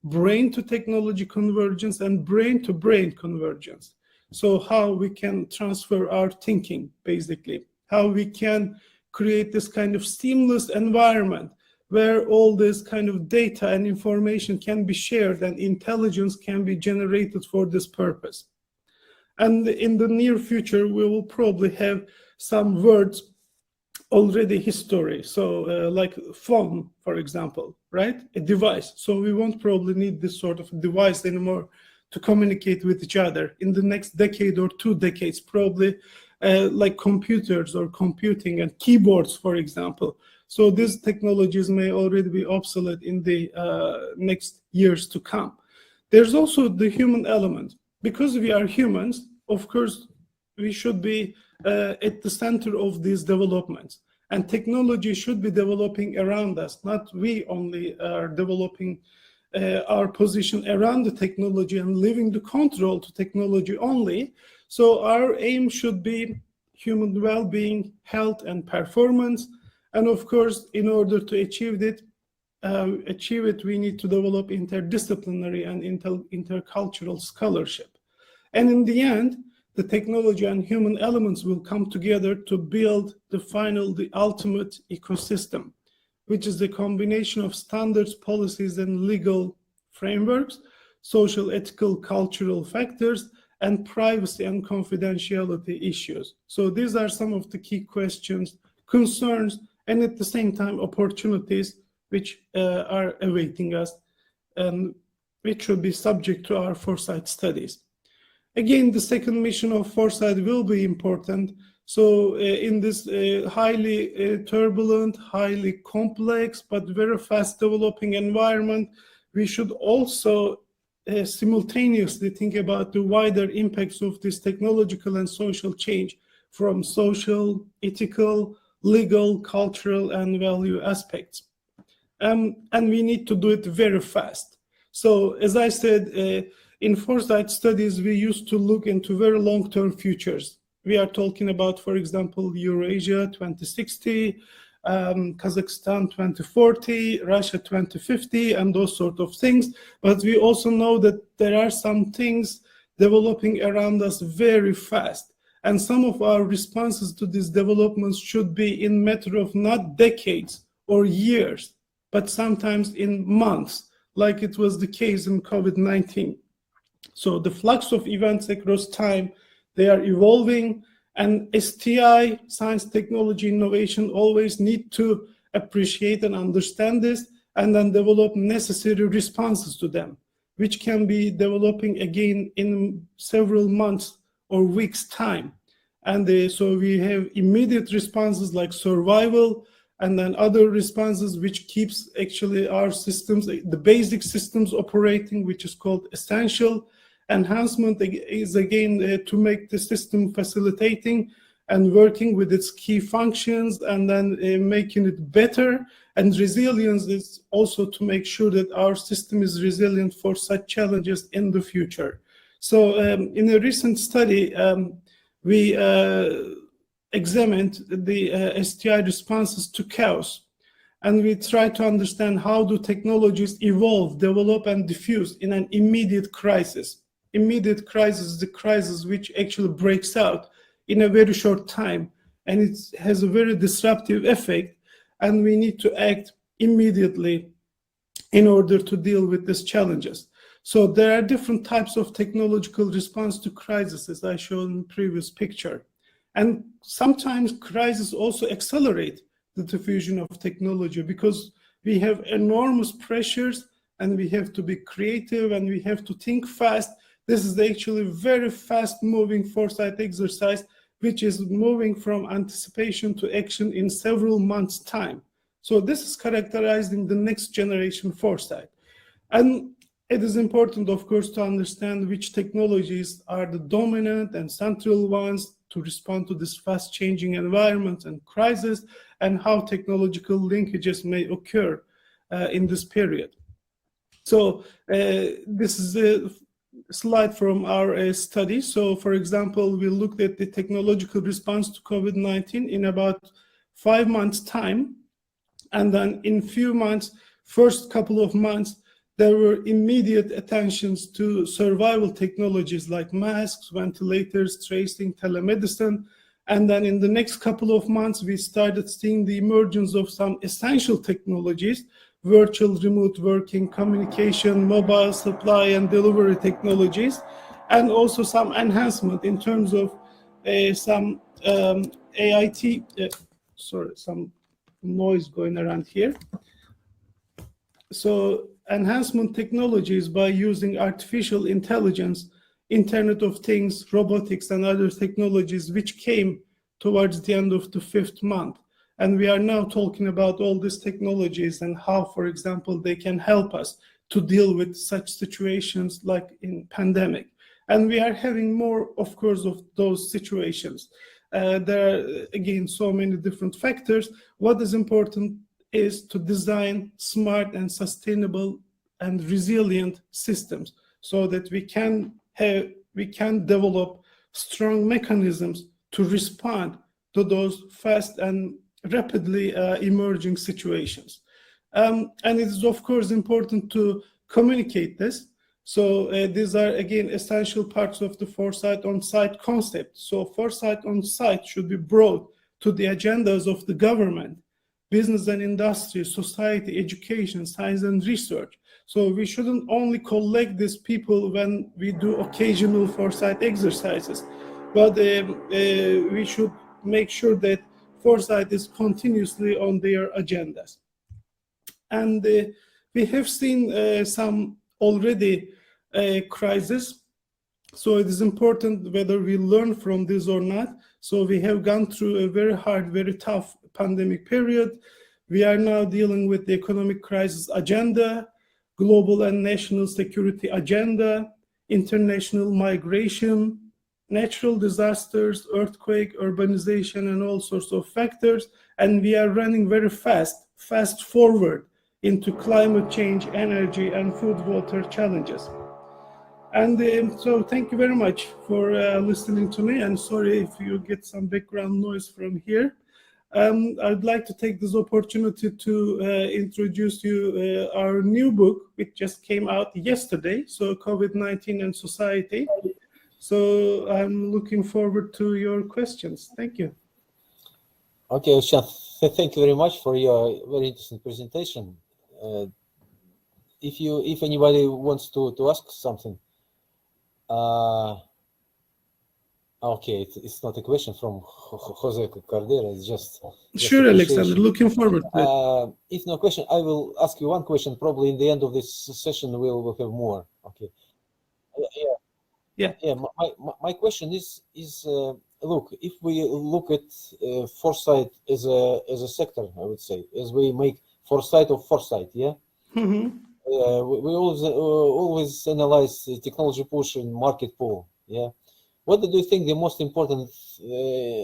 brain to technology convergence, and brain to brain convergence. So how we can transfer our thinking, basically, how we can create this kind of seamless environment where all this kind of data and information can be shared and intelligence can be generated for this purpose. And in the near future, we will probably have some words already history. So like phone, for example, right? A device. So we won't probably need this sort of device anymore to communicate with each other in the next decade or 2 decades, probably like computers or computing and keyboards, for example. So these technologies may already be obsolete in the next years to come. There's also the human element. Because we are humans, of course, we should be at the center of these developments. And technology should be developing around us, not we only are developing our position around the technology and leaving the control to technology only. So our aim should be human well-being, health, and performance. And of course, in order to achieve it, we need to develop interdisciplinary and intercultural scholarship. And in the end, the technology and human elements will come together to build the ultimate ecosystem, which is the combination of standards, policies, and legal frameworks, social, ethical, cultural factors, and privacy and confidentiality issues. So these are some of the key questions, concerns, and at the same time, opportunities which are awaiting us and which should be subject to our foresight studies. Again, the second mission of foresight will be important. So in this highly turbulent, highly complex, but very fast developing environment, we should also simultaneously think about the wider impacts of this technological and social change from social, ethical, legal, cultural, and value aspects. And we need to do it very fast. So as I said, in foresight studies, we used to look into very long-term futures. We are talking about, for example, Eurasia 2060, Kazakhstan 2040, Russia 2050, and those sort of things. But we also know that there are some things developing around us very fast. And some of our responses to these developments should be in matter of not decades or years, but sometimes in months, like it was the case in COVID-19. So the flux of events across time, they are evolving, and STI, science, technology, innovation, always need to appreciate and understand this and then develop necessary responses to them, which can be developing again in several months or weeks' time. And so we have immediate responses like survival, and then other responses which keeps actually our systems, the basic systems operating, which is called essential. Enhancement is again to make the system facilitating and working with its key functions and then making it better. And resilience is also to make sure that our system is resilient for such challenges in the future. So in a recent study, we examined the STI responses to chaos. And we try to understand how do technologies evolve, develop, and diffuse in an immediate crisis. Immediate crisis is the crisis which actually breaks out in a very short time, and it has a very disruptive effect, and we need to act immediately in order to deal with these challenges. So there are different types of technological response to crises, as I showed in the previous picture. And sometimes crises also accelerate the diffusion of technology because we have enormous pressures and we have to be creative and we have to think fast. This is actually a very fast-moving foresight exercise, which is moving from anticipation to action in several months' time. So this is characterized in the next generation foresight. And it is important, of course, to understand which technologies are the dominant and central ones to respond to this fast-changing environment and crisis, and how technological linkages may occur in this period. So this is a slide from our study. So, for example, we looked at the technological response to COVID-19 in about 5 months' time. And then in few months, first couple of months, there were immediate attentions to survival technologies like masks, ventilators, tracing, telemedicine. And then in the next couple of months, we started seeing the emergence of some essential technologies, virtual remote working, communication, mobile supply and delivery technologies, and also some enhancement in terms of some AIT, sorry, some noise going around here. so enhancement technologies by using artificial intelligence, Internet of Things, robotics, and other technologies which came towards the end of the 5th month. And we are now talking about all these technologies and how, for example, they can help us to deal with such situations like in pandemic. And we are having more, of course, of those situations. There are, again, so many different factors. What is important is to design smart and sustainable and resilient systems so that we can develop strong mechanisms to respond to those fast and rapidly emerging situations. And it is, of course, important to communicate this. So these are, again, essential parts of the Foresight on-site concept. So Foresight on-site should be brought to the agendas of the government, business and industry, society, education, science and research. So we shouldn't only collect these people when we do occasional Foresight exercises, but we should make sure that Foresight is continuously on their agendas. And we have seen some already crisis. So it is important whether we learn from this or not. So we have gone through a very hard, very tough pandemic period. We are now dealing with the economic crisis agenda, global and national security agenda, international migration, natural disasters, earthquake, urbanization, and all sorts of factors. And we are running very fast forward into climate change, energy, and food, water challenges. And so thank you very much for listening to me. And sorry if you get some background noise from here. I'd like to take this opportunity to introduce you our new book, which just came out yesterday, so COVID-19 and Society. So I'm looking forward to your questions. Thank you. Okay, Ozdchan, thank you very much for your very interesting presentation. If anybody wants to ask something, okay, it's not a question from Jose Cardera, it's just sure, Alexander, looking forward to it. If no question, I will ask you one question. Probably in the end of this session, we'll have more. Okay. Yeah. My question is look, if we look at Foresight as a sector, I would say, as we make Foresight of Foresight, yeah. Mm-hmm. We always analyze the technology push and market pull, yeah. What do you think the most important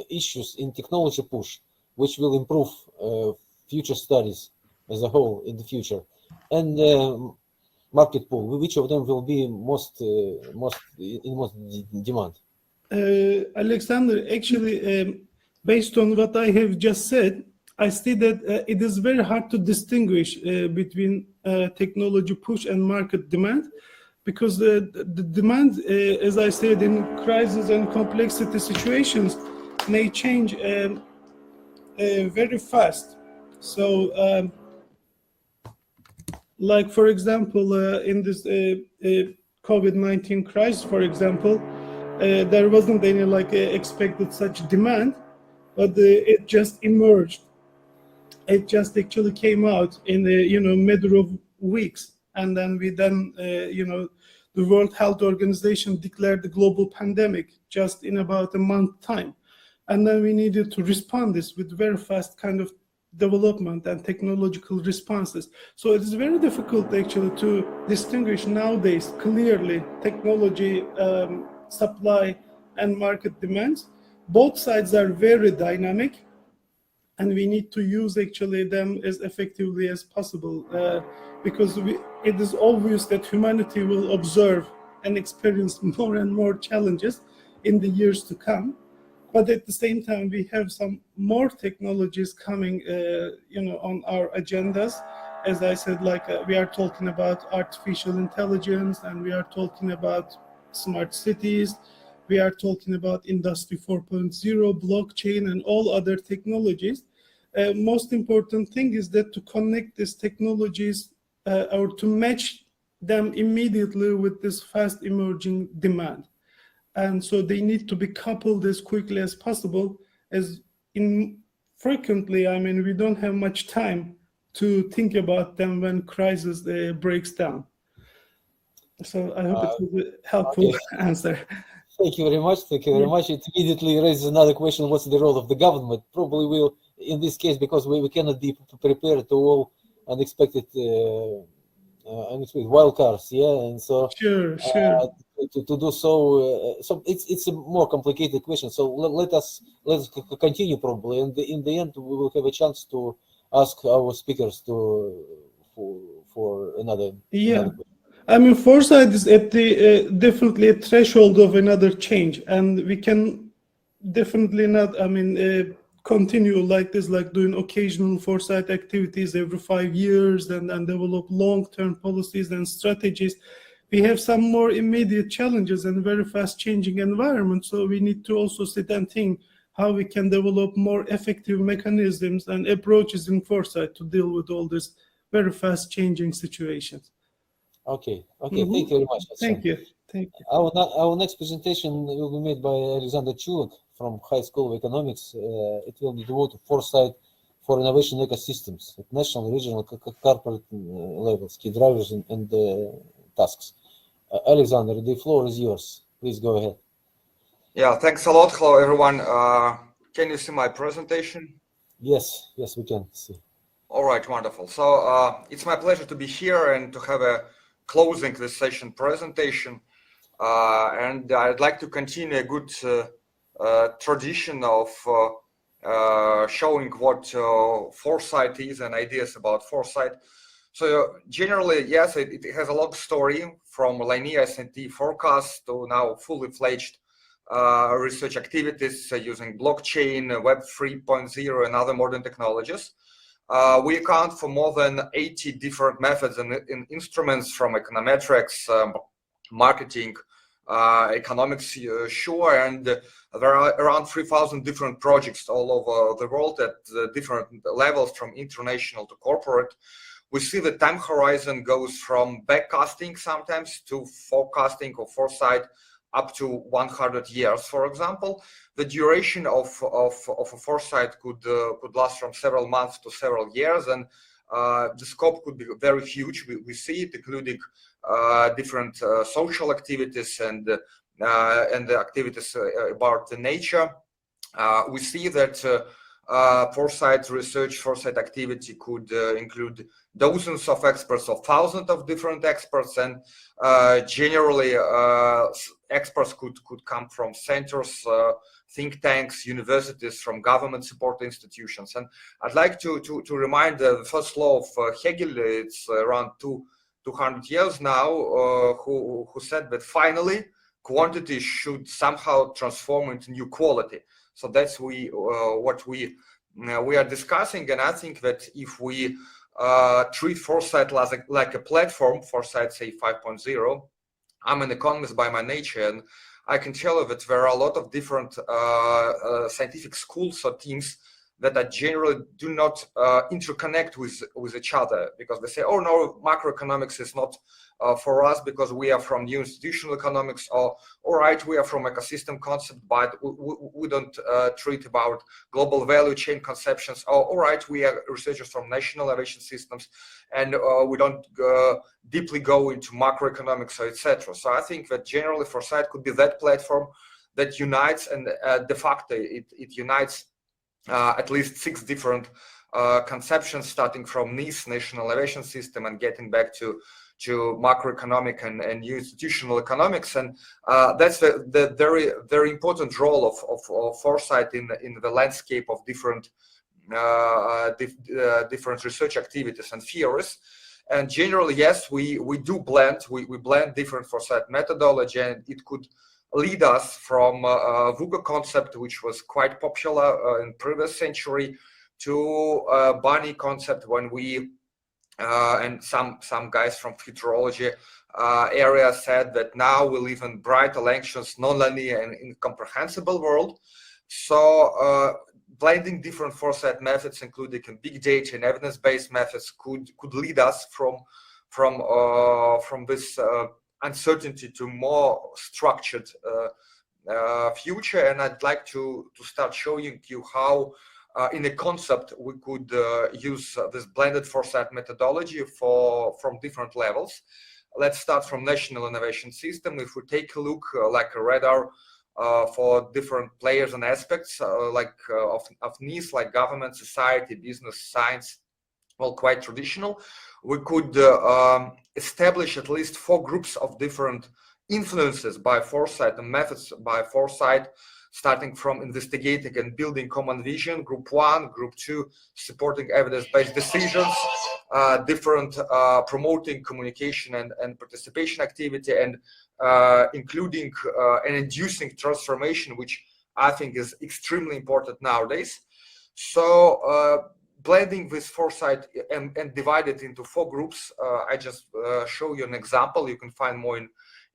issues in technology push, which will improve future studies as a whole in the future, and market pull, which of them will be most demand? Alexander, actually, based on what I have just said, I see that it is very hard to distinguish between technology push and market demand, because the demand, as I said, in crisis and complexity situations may change very fast. So, like, for example, in this COVID-19 crisis, for example, there wasn't any expected such demand, but it just emerged. It just actually came out in a matter of weeks, and then the World Health Organization declared the global pandemic just in about a month time, and then we needed to respond this with very fast kind of development and technological responses. So it is very difficult actually to distinguish nowadays clearly technology supply and market demands. Both sides are very dynamic, and we need to use actually them as effectively as possible, because it is obvious that humanity will observe and experience more and more challenges in the years to come. But at the same time, we have some more technologies coming, on our agendas. As I said, we are talking about artificial intelligence, and we are talking about smart cities. We are talking about Industry 4.0, blockchain, and all other technologies. Most important thing is that to connect these technologies or to match them immediately with this fast emerging demand. And so they need to be coupled as quickly as possible, as frequently, we don't have much time to think about them when crisis breaks down. So I hope it was a helpful answer. Thank you very much. Thank you very much. It immediately raises another question: what's the role of the government? Probably will, in this case, because we cannot be prepared to all unexpected wild cards. Yeah, and so sure. To do so, so it's a more complicated question. So let's continue probably, and in the end we will have a chance to ask our speakers for another. Yeah. I mean, foresight is at the definitely a threshold of another change, and we can definitely not, I mean, continue like this, like doing occasional foresight activities every 5 years and develop long-term policies and strategies. We have some more immediate challenges and very fast-changing environment, so we need to also sit and think how we can develop more effective mechanisms and approaches in foresight to deal with all these very fast-changing situations. Okay. Thank you very much. Thank you. Our next presentation will be made by Alexander Chulak from High School of Economics. It will be devoted to foresight for innovation ecosystems at national, regional, corporate levels, key drivers and tasks. Alexander, the floor is yours. Please go ahead. Yeah, thanks a lot. Hello, everyone. Can you see my presentation? Yes, we can see. All right, wonderful. So it's my pleasure to be here and to have a closing this session presentation. And I'd like to continue a good tradition of showing what foresight is and ideas about foresight. So generally, yes, it has a long story from linear S&T forecast to now fully fledged research activities using blockchain, Web 3.0 and other modern technologies. We account for more than 80 different methods and instruments from econometrics, marketing, economics, and there are around 3,000 different projects all over the world at different levels, from international to corporate. We see the time horizon goes from backcasting sometimes to forecasting or foresight up to 100 years, for example. The duration of a foresight could last from several months to several years, and the scope could be very huge. We see it, including different social activities and the activities about the nature. We see that foresight research, foresight activity could include dozens of experts or thousands of different experts, and generally experts could come from centers, think tanks, universities, from government support institutions. And I'd like to remind the first law of Hegel. It's around 200 years now, who said that finally quantity should somehow transform into new quality. So that's what we are discussing, and I think that if we treat foresight like a platform, foresight say 5.0. I'm an economist by my nature, and I can tell you that there are a lot of different scientific schools or teams that generally do not interconnect with each other, because they say, oh no, macroeconomics is not for us because we are from new institutional economics, or all right, we are from ecosystem concept, but we don't treat about global value chain conceptions, or all right, we are researchers from national innovation systems, and we don't deeply go into macroeconomics, etc. So I think that generally foresight could be that platform that unites, and de facto it unites at least 6 different conceptions, starting from NIS, National Innovation System, and getting back to macroeconomic and new institutional economics. And that's the very, very important role of foresight in the landscape of different research activities and theories. And generally, yes, we do blend, we blend different foresight methodology, and it could lead us from VUCA concept, which was quite popular in previous century, to Bunny concept, when we and some guys from futurology area said that now we live in bright, anxious, non-linear, and incomprehensible world. So blending different foresight methods, including big data and evidence-based methods, could lead us from this uncertainty to more structured future. And I'd like to start showing you how in a concept, we could use this blended foresight methodology from different levels. Let's start from national innovation system. If we take a look like a radar for different players and aspects of needs like government, society, business, science, well, quite traditional, we could establish at least 4 groups of different influences by foresight and methods by foresight, starting from investigating and building common vision, group 1, group 2, supporting evidence-based decisions, different promoting communication and participation activity, and including and inducing transformation, which I think is extremely important nowadays. So blending this foresight and divide it into 4 groups, I just show you an example. You can find more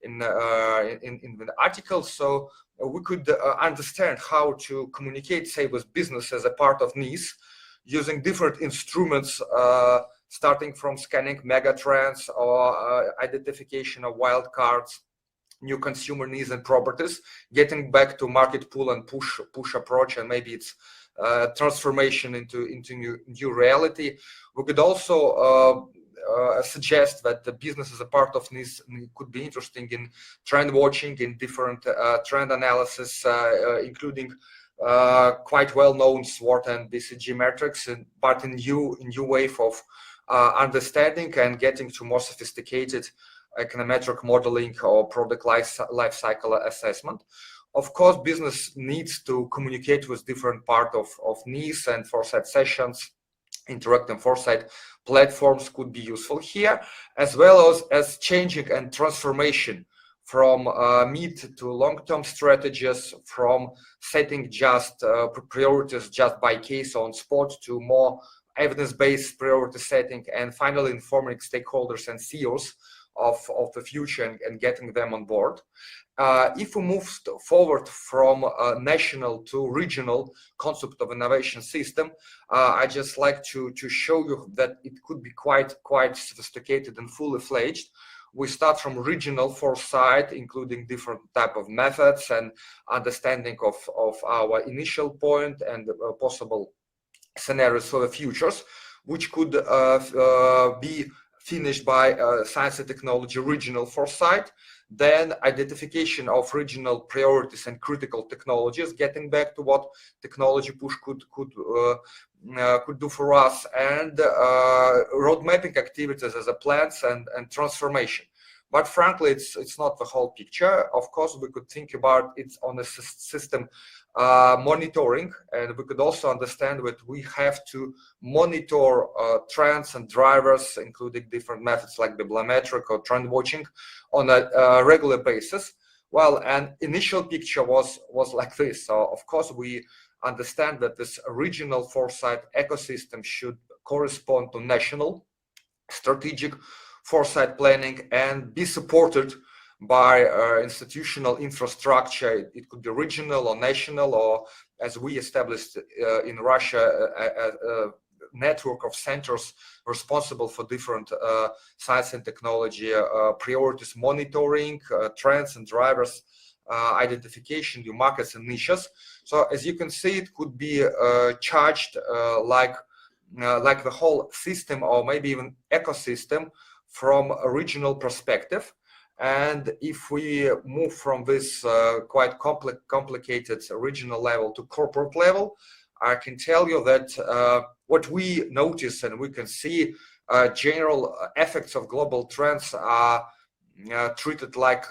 in the article. So we could understand how to communicate, say, with business as a part of needs, using different instruments, starting from scanning megatrends or identification of wildcards, new consumer needs and properties, getting back to market pull and push approach, and maybe it's transformation into new reality. We could also suggest that the business as a part of this could be interesting in trend watching, in different trend analysis, including quite well-known SWOT and BCG metrics, but in new wave of understanding and getting to more sophisticated econometric modeling or product life cycle assessment. Of course, business needs to communicate with different part of needs, and foresight sessions, interactive foresight platforms could be useful here, as well as changing and transformation from mid to long-term strategies, from setting just priorities just by case on spot to more evidence-based priority setting, and finally informing stakeholders and CEOs of the future and getting them on board. If we move forward from national to regional concept of innovation system, I just like to show you that it could be quite sophisticated and fully fledged. We start from regional foresight, including different type of methods and understanding of our initial point and possible scenarios for the futures, which could be finished by science and technology regional foresight, then identification of regional priorities and critical technologies, getting back to what technology push could do for us, and road mapping activities as a plans and transformation. But frankly, it's not the whole picture. Of course, we could think about it on a system monitoring, and we could also understand that we have to monitor trends and drivers, including different methods like bibliometric or trend watching on a regular basis. Well, an initial picture was like this. So of course, we understand that this regional foresight ecosystem should correspond to national strategic foresight planning and be supported by institutional infrastructure. It could be regional or national, or as we established in Russia, a network of centers responsible for different science and technology priorities, monitoring, trends and drivers, identification, new markets and niches. So as you can see, it could be charged like the whole system, or maybe even ecosystem, from a regional perspective. And if we move from this quite complicated regional level to corporate level, I can tell you that what we notice and we can see general effects of global trends are treated like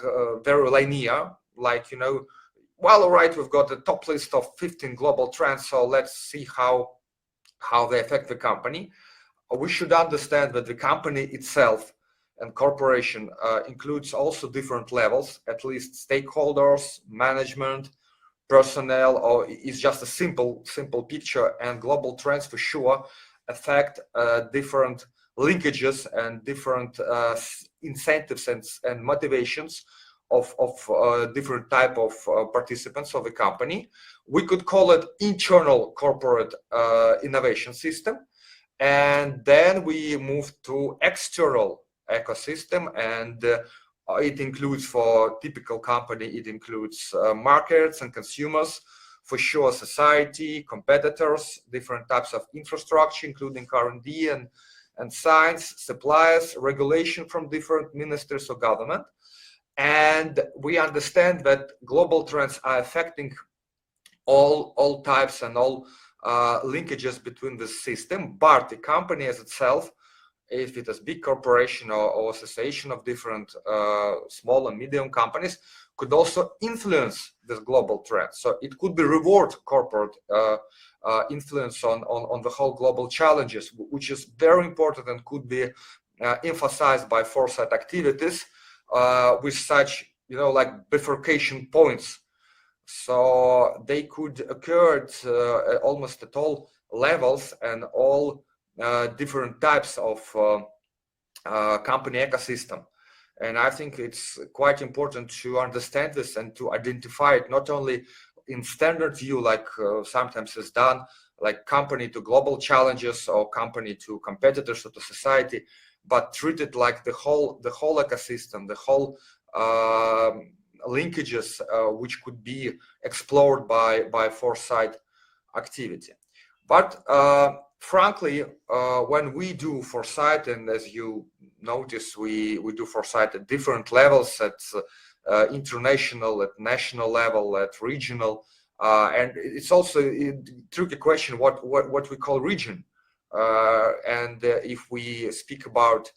very linear, like, you know, well, all right, we've got the top list of 15 global trends, so let's see how they affect the company. We should understand that the company itself and corporation includes also different levels, at least stakeholders, management, personnel, or is just a simple picture, and global trends for sure affect different linkages and different incentives and motivations of different type of participants of the company. We could call it internal corporate innovation system, and then we move to external ecosystem, and it includes, for typical company, it includes markets and consumers, for sure society, competitors, different types of infrastructure, including R&D and science, suppliers, regulation from different ministries of government. And we understand that global trends are affecting all types and all linkages between the system, but the company as itself, if it is big corporation or association of different small and medium companies, could also influence this global trend. So it could be reward corporate influence on the whole global challenges, which is very important and could be emphasized by foresight activities with such, like bifurcation points. So they could occur almost at all levels and all different types of company ecosystem. And I think it's quite important to understand this and to identify it not only in standard view, like sometimes is done, like company to global challenges or company to competitors or to society, but treat it like the whole ecosystem, the whole linkages which could be explored by foresight activity. But frankly, when we do foresight, and as you notice, we do foresight at different levels, at international, at national level, at regional, and it's also a tricky question what we call region. And if we speak about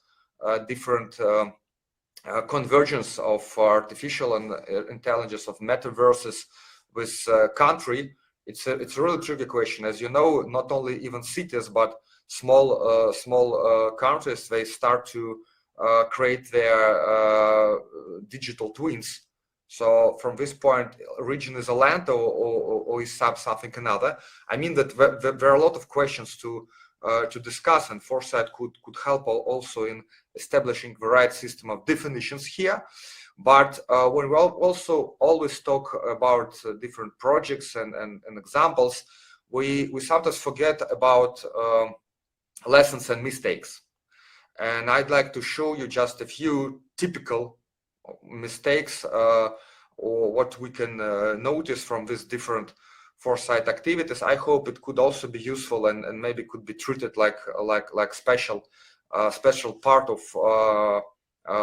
different convergence of artificial intelligence of metaverses with country, it's a really tricky question. As you know, not only even cities, but small countries, they start to create their digital twins. So from this point, region is a land or is something another. I mean that there are a lot of questions to discuss, and foresight could help also in establishing the right system of definitions here. But when we also always talk about different projects and examples, we sometimes forget about lessons and mistakes. And I'd like to show you just a few typical mistakes or what we can notice from these different foresight activities. I hope it could also be useful and maybe could be treated like special part of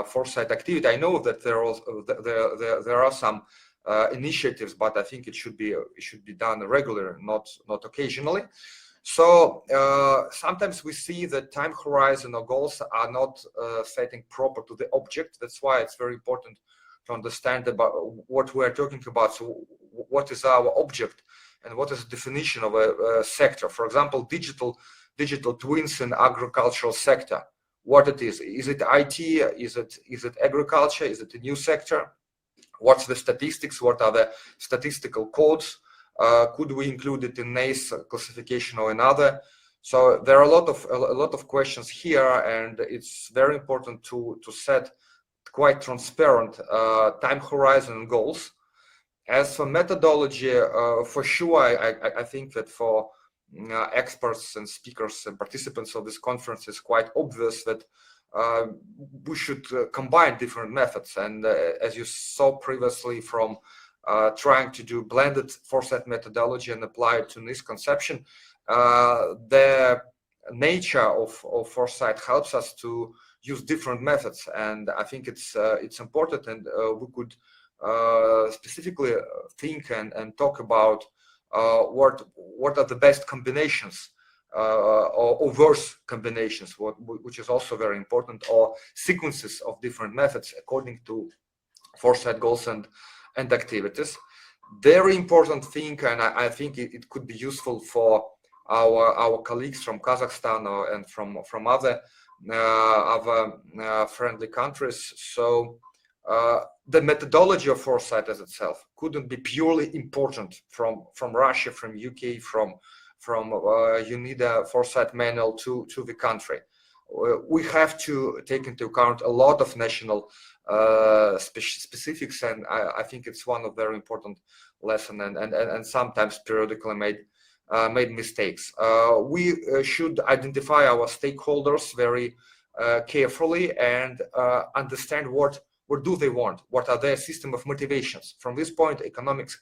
foresight activity. I know that there are some initiatives, but I think it should be done regularly, not occasionally. So sometimes we see that time horizon or goals are not setting proper to the object. That's why it's very important to understand about what we are talking about. So what is our object and what is the definition of a sector? For example, digital twins in agricultural sector. What it is it IT? Is it agriculture? Is it a new sector? What's the statistics? What are the statistical codes? Could we include it in NACE classification or another? So there are a lot of questions here, and it's very important to set quite transparent time horizon and goals. As for methodology, for sure, I think that for experts and speakers and participants of this conference, it's quite obvious that we should combine different methods. And as you saw previously from trying to do blended foresight methodology and apply it to NIST conception, the nature of foresight helps us to use different methods. And I think it's important, and we could specifically think and talk about what are the best combinations or worse combinations, which is also very important, or sequences of different methods according to foresight goals and activities. Very important thing, and I think it could be useful for our colleagues from Kazakhstan and from other friendly countries. So the methodology of foresight as itself couldn't be purely important from Russia, from UK, from UNIDA foresight manual to the country. We have to take into account a lot of national specifics, and I think it's one of very important lesson and sometimes periodically made mistakes. We should identify our stakeholders very carefully and understand what do they want, what are their system of motivations. From this point, economics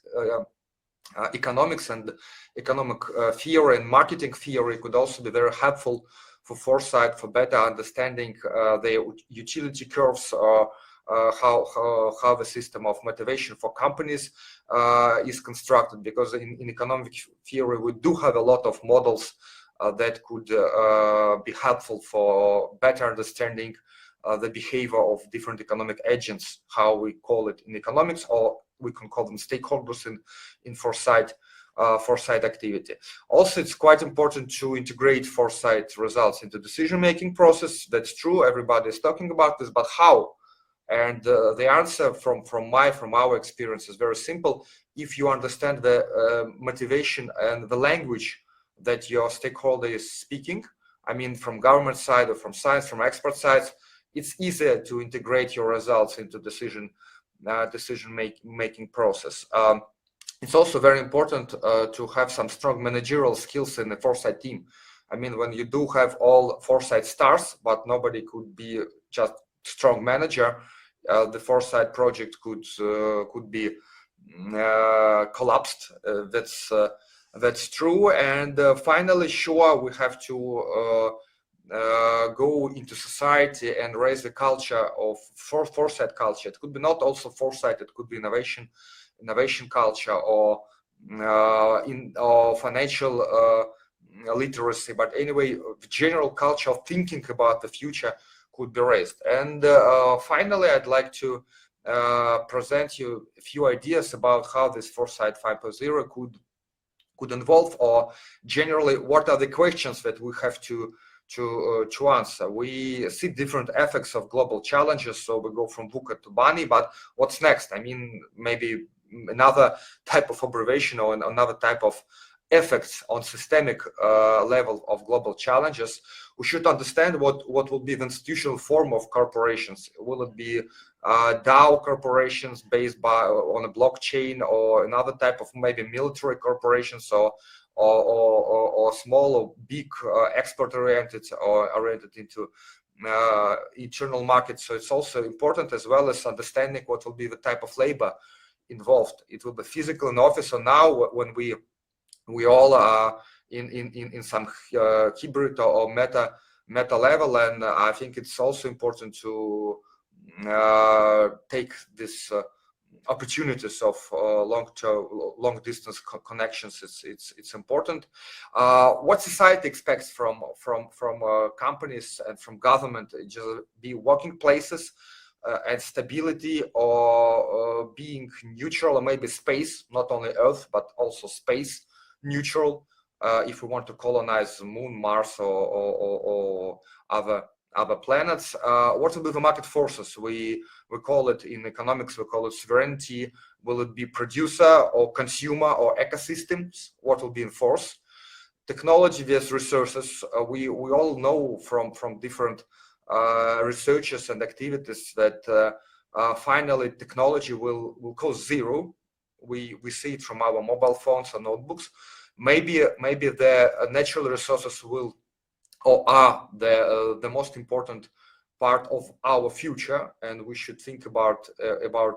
economics and economic theory and marketing theory could also be very helpful for foresight, for better understanding the utility curves, or how the system of motivation for companies is constructed. Because in economic theory we do have a lot of models that could be helpful for better understanding the behavior of different economic agents, how we call it in economics, or we can call them stakeholders in foresight activity. Also, it's quite important to integrate foresight results into decision-making process. That's true, everybody is talking about this, but how? And the answer from our experience is very simple. If you understand the motivation and the language that your stakeholder is speaking, I mean, from government side or from science, from expert sides, it's easier to integrate your results into decision-making process. It's also very important to have some strong managerial skills in the foresight team. I mean, when you do have all foresight stars, but nobody could be just strong manager, the foresight project could be collapsed. That's true. And finally, sure, we have to go into society and raise the culture of foresight culture. It could be not also foresight, it could be innovation culture, or financial literacy. But anyway, the general culture of thinking about the future could be raised. And finally, I'd like to present you a few ideas about how this Foresight 5.0 could involve, or generally what are the questions that we have to answer. We see different effects of global challenges, so we go from VUCA to BANI, but what's next? I mean, maybe another type of abbreviation or another type of effects on systemic level of global challenges. We should understand what will be the institutional form of corporations. Will it be DAO corporations based on a blockchain, or another type of maybe military corporations, or small or big export oriented, or oriented into internal markets? So it's also important, as well as understanding what will be the type of labor involved. It will be physical in office, or now when we all are in some hybrid or meta level. And I think it's also important to take this opportunities of long distance connections. It's important. What society expects from companies and from government, just be working places and stability, or being neutral, or maybe space, not only Earth but also space neutral, if we want to colonize the Moon, Mars, or other planets. What will be the market forces? We call it in economics, we call it sovereignty. Will it be producer or consumer or ecosystems? What will be in force? Technology versus resources. We all know from different researches and activities that finally technology will cause zero. We see it from our mobile phones or notebooks. Maybe the natural resources will, or are the most important part of our future, and we should think about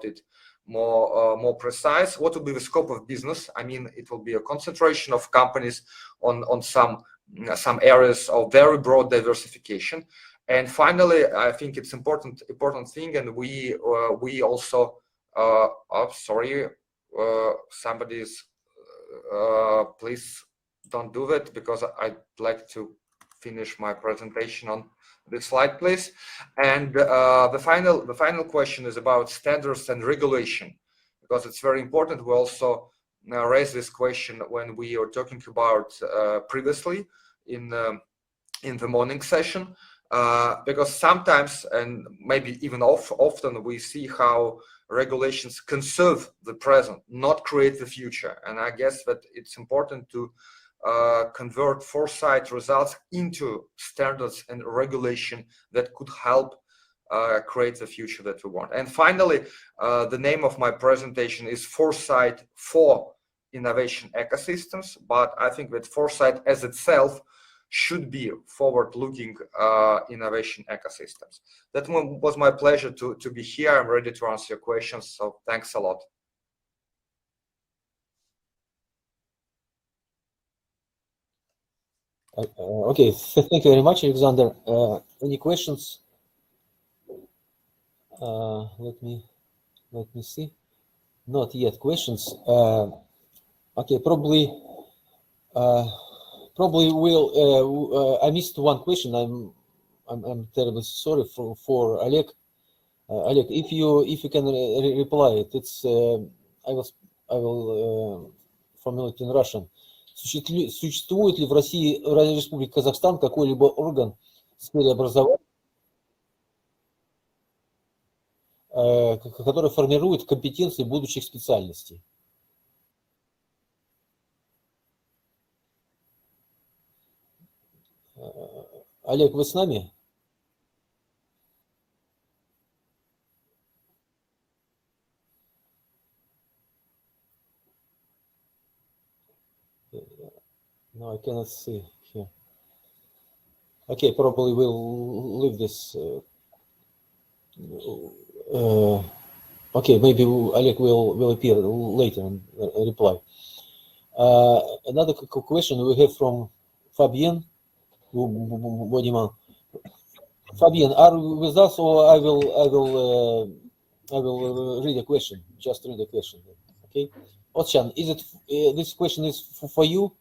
it more precise. What will be the scope of business? I mean, it will be a concentration of companies on some areas of very broad diversification. And finally, I think it's important thing, and we also sorry, somebody's please don't do that, because I'd like to finish my presentation on this slide, please. And the final question is about standards and regulation, because it's very important. We also raised this question when we were talking about previously in the morning session, because sometimes, and maybe even often, we see how regulations conserve the present, not create the future. And I guess that it's important to convert foresight results into standards and regulation that could help create the future that we want. And finally, the name of my presentation is Foresight for Innovation Ecosystems, but I think that foresight as itself should be forward-looking innovation ecosystems. That was my pleasure to be here. I'm ready to answer your questions, so thanks a lot. Okay, thank you very much, Alexander. Any questions? Let me see. Not yet questions. Okay, probably will. I missed one question. I'm terribly sorry for Oleg. Oleg, if you can reply it, it's I will formulate in Russian. Существует ли в России, Республике Казахстан, какой-либо орган в сфере образования, который формирует компетенции будущих специальностей? Олег, вы с нами? No, I cannot see here. Okay, probably we'll leave this. Okay, maybe Oleg will appear later and reply. Another question we have from Fabien Bodiman. Fabien, are you with us, or I will read a question? Just read a question. Okay. Ozdchan, is it this question is for you?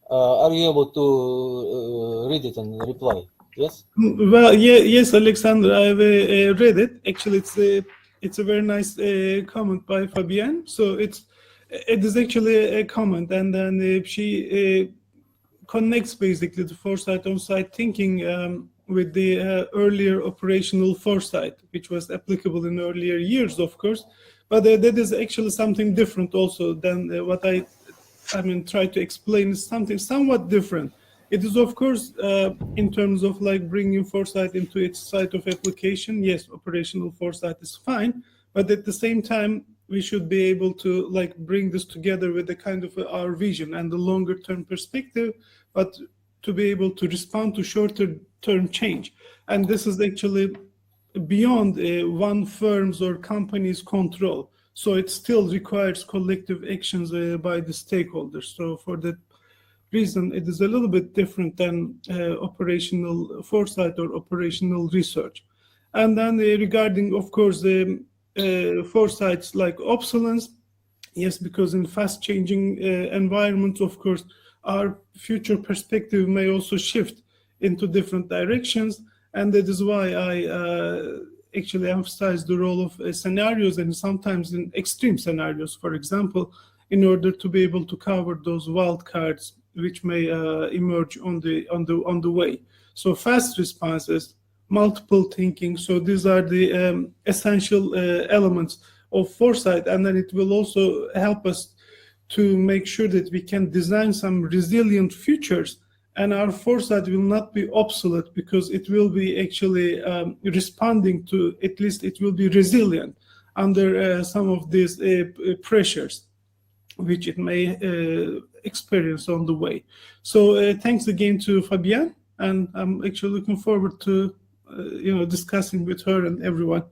Are you able to read it and reply? Yes. Well, yes, Alexander, I've read it. Actually, it's a very nice comment by Fabienne. So it is actually a comment, and then she connects basically the foresight on-site thinking with the earlier operational foresight, which was applicable in earlier years, of course. But that is actually something different also than what I try to explain is something somewhat different. It is, of course, in terms of like bringing foresight into its site of application. Yes, operational foresight is fine, but at the same time, we should be able to like bring this together with the kind of our vision and the longer term perspective, but to be able to respond to shorter term change. And this is actually beyond one firm's or company's control. So it still requires collective actions by the stakeholders. So for that reason, it is a little bit different than operational foresight or operational research. And then regarding, of course, the foresights like obsolescence, yes, because in fast changing environments, of course, our future perspective may also shift into different directions. And that is why I actually emphasize the role of scenarios, and sometimes in extreme scenarios, for example, in order to be able to cover those wild cards which may emerge on the way. So fast responses, multiple thinking. So these are the essential elements of foresight, and then it will also help us to make sure that we can design some resilient futures, and our foresight will not be obsolete because it will be actually responding to, at least it will be resilient under some of these pressures which it may experience on the way. So thanks again to Fabienne, and I'm actually looking forward to discussing with her and everyone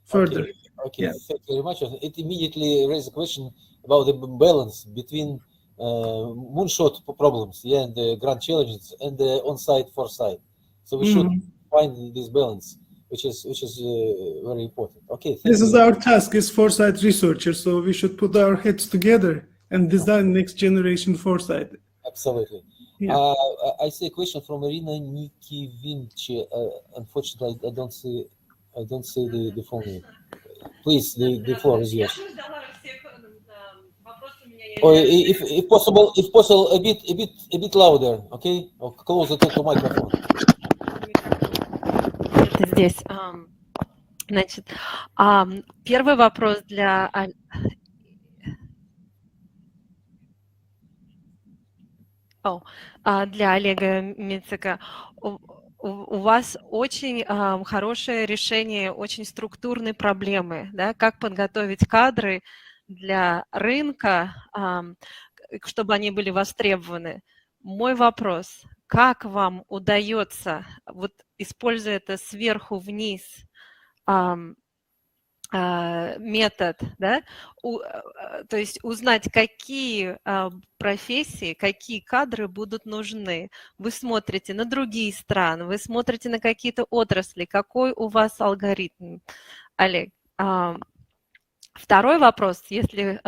further. Okay. Yeah. Thank you very much. It immediately raises a question about the balance between moonshot problems, and the grand challenges, and the on-site foresight. So we should find this balance, which is very important. Okay. This is our task as foresight researchers. So we should put our heads together and design next generation foresight. Absolutely. Yeah. I see a question from Irina Nikivinci. Unfortunately, I don't see the phone name. Please, the floor is yours. Or if possible, a bit louder, okay? Or closer to the microphone. Здесь, значит, первый вопрос для Олега Мецика. У вас очень хорошее решение очень структурной проблемы, да? Как подготовить кадры для рынка, чтобы они были востребованы. Мой вопрос: как вам удается, вот используя это сверху вниз, метод, да, то есть узнать, какие профессии, какие кадры будут нужны. Вы смотрите на другие страны, вы смотрите на какие-то отрасли, какой у вас алгоритм, Олег. Второй вопрос, если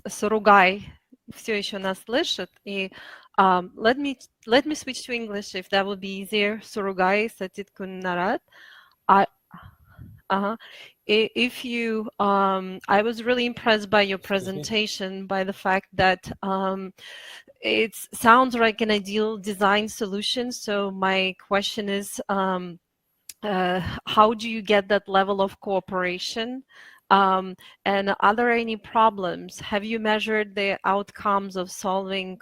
Сурачай все еще нас слышит, и let me switch to English if that would be easier. Сурачай Сатиткунарат. If you, I was really impressed by your presentation, by the fact that it sounds like an ideal design solution. So my question is, how do you get that level of cooperation? And are there any problems? Have you measured the outcomes of solving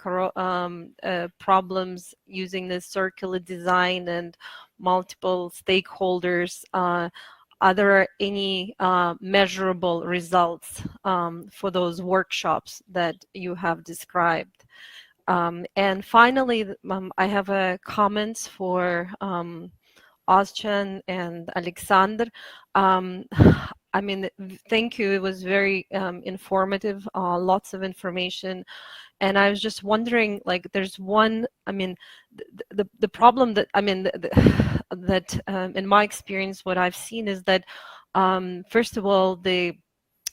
problems using the circular design and multiple stakeholders? Are there any measurable results for those workshops that you have described? And finally, I have a comments for Ozdchan and Alexander. I mean, thank you. It was very informative, lots of information. And I was just wondering, like, there's one, I mean, the problem that, I mean, that in my experience, what I've seen is that, first of all, the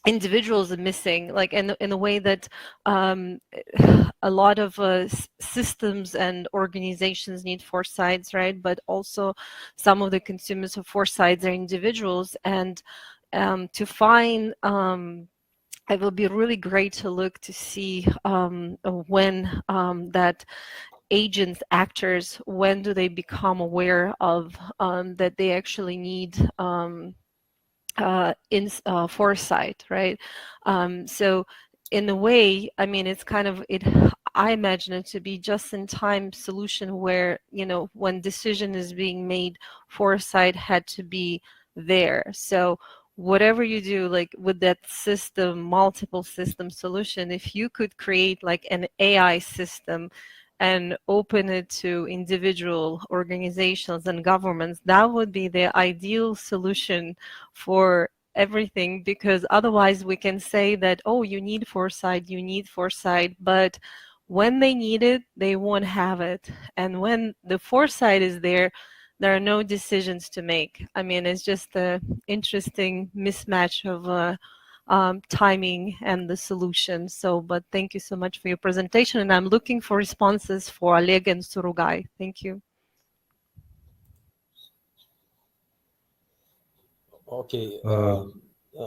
individuals are missing, like in a way that a lot of systems and organizations need foresights, right? But also some of the consumers of foresights are individuals, and to find it will be really great to look to see when that agents, actors, when do they become aware of that they actually need foresight, right? So in a way, I mean, it's kind of, I imagine it to be just-in-time solution where, you know, when decision is being made, foresight had to be there. So whatever you do, like with that system, multiple system solution, if you could create like an AI system and open it to individual organizations and governments, that would be the ideal solution for everything, because otherwise we can say that, oh, you need foresight, but when they need it, they won't have it. And when the foresight is there, there are no decisions to make. I mean, it's just an interesting mismatch of timing and the solution. So, but thank you so much for your presentation, and I'm looking for responses for Oleg and Surachai. Thank you. Okay.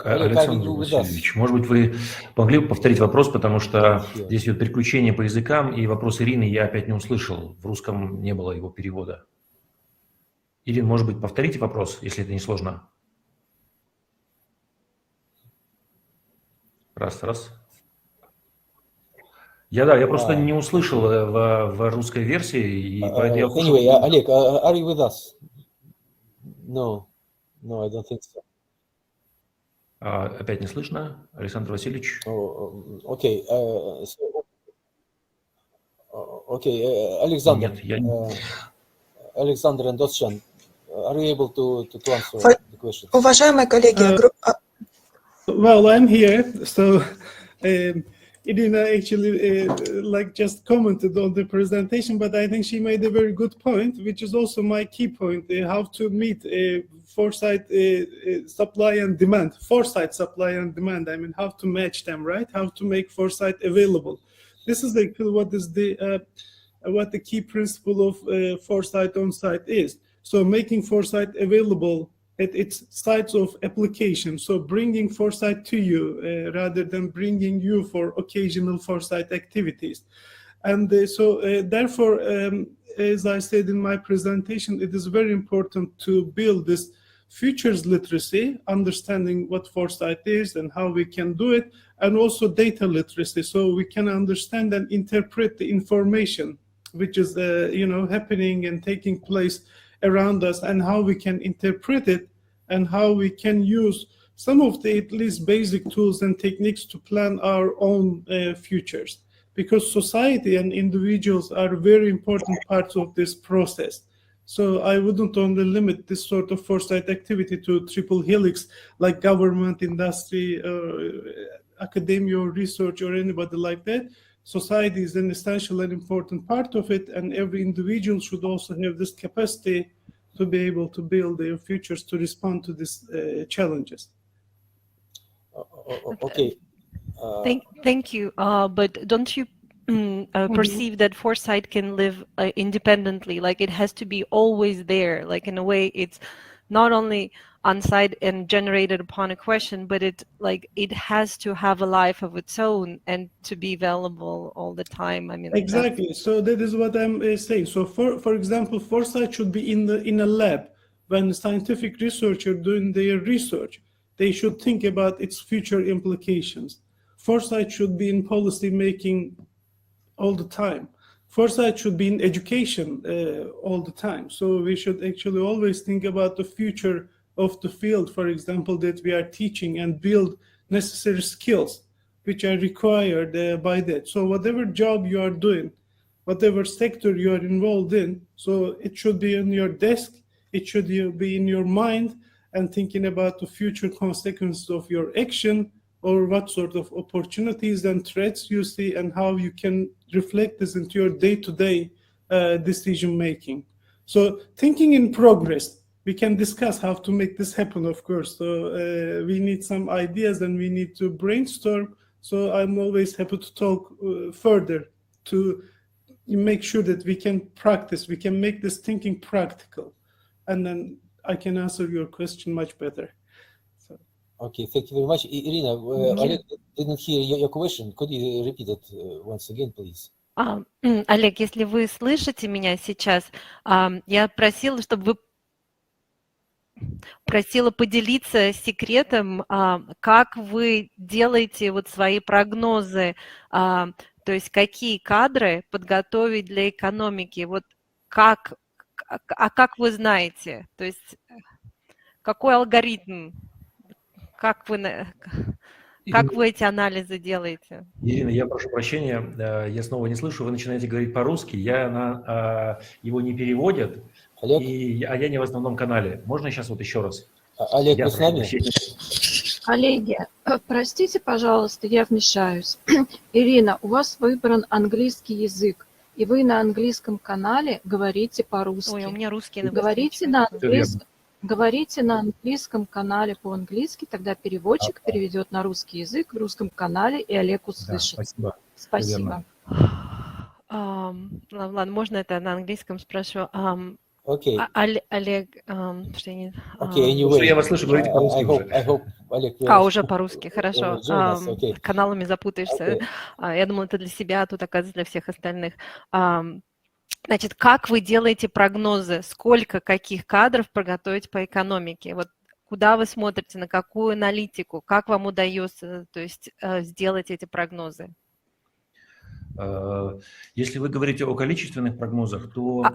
Александр Васильевич, может быть, вы могли бы повторить вопрос, потому что здесь идет переключение по языкам, и вопрос Ирины я опять не услышал. В русском не было его перевода. Ирина, может быть, повторите вопрос, если это не сложно. Раз. Я просто не услышал в русской версии. И anyway, Олег, are you with us? No, I don't think so. Опять не слышно, Александр Васильевич. Окей. Александр. Нет, я не... Александр and Ozdchan, are you able to answer the question? Уважаемые коллеги, well, I'm here, so Irina actually like just commented on the presentation, but I think she made a very good point, which is also my key point: how to meet foresight supply and demand. Foresight supply and demand. I mean, how to match them, right? How to make foresight available. This is actually what is what the key principle of foresight on site is. So making foresight available at its sites of application. So bringing foresight to you rather than bringing you for occasional foresight activities. And therefore, as I said in my presentation, it is very important to build this futures literacy, understanding what foresight is and how we can do it, and also data literacy, so we can understand and interpret the information which is happening and taking place around us, and how we can interpret it, and how we can use some of the at least basic tools and techniques to plan our own futures. Because society and individuals are very important parts of this process. So I wouldn't only limit this sort of foresight activity to triple helix, like government, industry, academia or research or anybody like that. Society is an essential and important part of it, and every individual should also have this capacity to be able to build their futures to respond to these challenges. Okay. Thank you. But don't you perceive that foresight can live independently? Like it has to be always there. Like in a way, it's not only on site and generated upon a question, but it has to have a life of its own and to be available all the time. I mean, exactly. So that is what I'm saying. So for example, foresight should be in a lab. When the scientific researcher doing their research, they should think about its future implications. Foresight should be in policy making all the time. Foresight should be in education all the time. So we should actually always think about the future of the field, for example, that we are teaching, and build necessary skills which are required by that. So whatever job you are doing, whatever sector you are involved in, so it should be on your desk, it should be in your mind, and thinking about the future consequences of your action, or what sort of opportunities and threats you see, and how you can reflect this into your day-to-day decision making. So thinking in progress, we can discuss how to make this happen, of course. So we need some ideas and we need to brainstorm. So I'm always happy to talk further to make sure that we can practice, we can make this thinking practical. And then I can answer your question much better. So. Okay, thank you very much. Irina, Oleg didn't hear your question. Could you repeat it once again, please? Олег, если вы слышите меня сейчас, я просила, чтобы вы поделиться секретом, как вы делаете вот свои прогнозы, то есть какие кадры подготовить для экономики, вот как вы знаете, то есть какой алгоритм, как вы эти анализы делаете? Ирина, я прошу прощения, я снова не слышу, вы начинаете говорить по-русски, его не переводят, а я не в основном канале. Можно сейчас вот еще раз? Олег, вы с нами? Коллеги, простите, пожалуйста, я вмешаюсь. Ирина, у вас выбран английский язык, и вы на английском канале говорите по-русски. Ой, у меня русский. Говорите на английском канале по-английски, тогда переводчик переведет на русский язык в русском канале, и Олег услышит. Да, спасибо. Ладно, можно это на английском спрошу? Окей. Олег, anyway, я вас слышу, говорите по-русски уже. I hope, Олег, уже по-русски, хорошо. Каналами запутаешься. Я думала, это для себя, а тут, оказывается, для всех остальных. Значит, как вы делаете прогнозы? Сколько каких кадров проготовить по экономике? Вот куда вы смотрите, на какую аналитику? Как вам удается, то есть, сделать эти прогнозы? Если вы говорите о количественных прогнозах, то...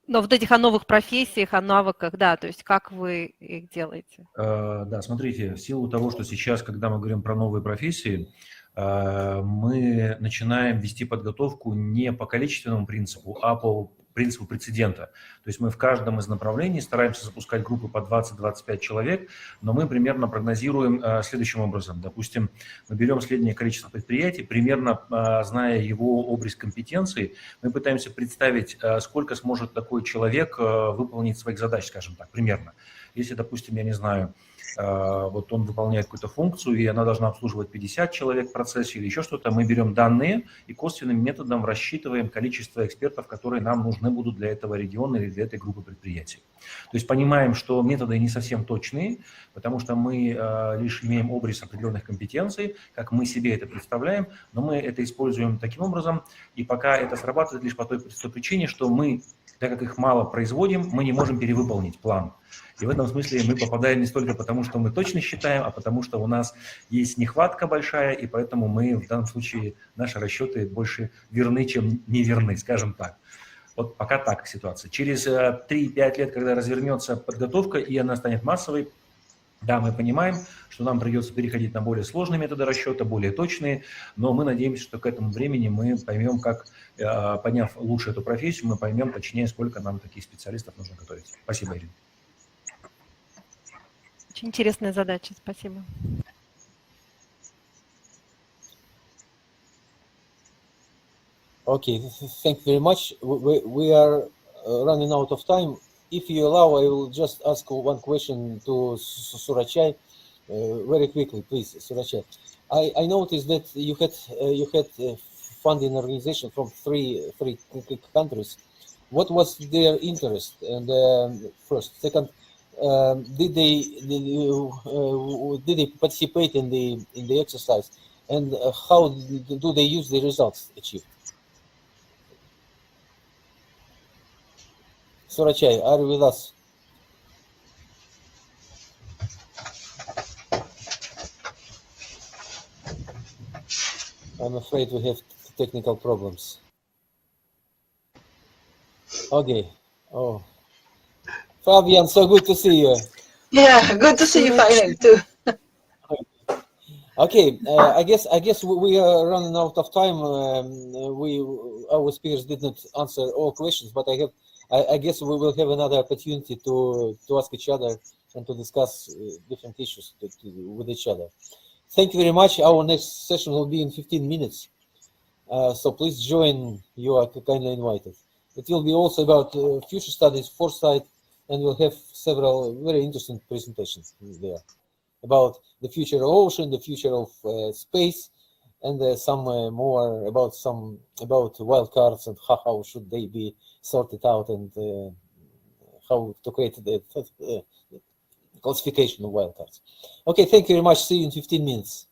Но вот этих о новых профессиях, о навыках, да, то есть как вы их делаете? Да, смотрите, в силу того, что сейчас, когда мы говорим про новые профессии, мы начинаем вести подготовку не по количественному принципу, а по принципу прецедента. То есть мы в каждом из направлений стараемся запускать группы по 20-25 человек, но мы примерно прогнозируем следующим образом. Допустим, мы берем среднее количество предприятий, примерно зная его образ компетенций, мы пытаемся представить, сколько сможет такой человек выполнить своих задач, скажем так, примерно. Если, допустим, я не знаю, вот он выполняет какую-то функцию, и она должна обслуживать 50 человек в процессе или еще что-то, мы берем данные и косвенным методом рассчитываем количество экспертов, которые нам нужны будут для этого региона или для этой группы предприятий. То есть понимаем, что методы не совсем точные, потому что мы лишь имеем образ определенных компетенций, как мы себе это представляем, но мы это используем таким образом, и пока это срабатывает лишь по той причине, что мы, так как их мало производим, мы не можем перевыполнить план. И в этом смысле мы попадаем не столько потому, что мы точно считаем, а потому что у нас есть нехватка большая, и поэтому мы в данном случае, наши расчеты больше верны, чем неверны, скажем так. Вот пока так ситуация. Через 3-5 лет, когда развернется подготовка, и она станет массовой, Да, мы понимаем, что нам придется переходить на более сложные методы расчета, более точные, но мы надеемся, что к этому времени мы поймем, как, поняв лучше эту профессию, мы поймем точнее, сколько нам таких специалистов нужно готовить. Спасибо, Ирина. Очень интересная задача, спасибо. Okay, thank you very much. We are running out of time. If you allow, I will just ask one question to Surachai very quickly, please, Surachai. I noticed that you had funding organization from three countries. What was their interest? And first, second, did they participate in the exercise? And how do they use the results achieved? Surachai, are you with us? I'm afraid we have technical problems. Okay. Oh, Fabian, so good to see you. Yeah, good to see you finally too. Okay, I guess we are running out of time. Our speakers did not answer all questions, but I guess we will have another opportunity to ask each other and to discuss different issues with each other. Thank you very much. Our next session will be in 15 minutes. So please join. You are kindly invited. It will be also about future studies, foresight, and we'll have several very interesting presentations there about the future of ocean, the future of space, and some more about wildcards and how should they be sorted out, and how to create the classification of wildcards. Okay, thank you very much. See you in 15 minutes.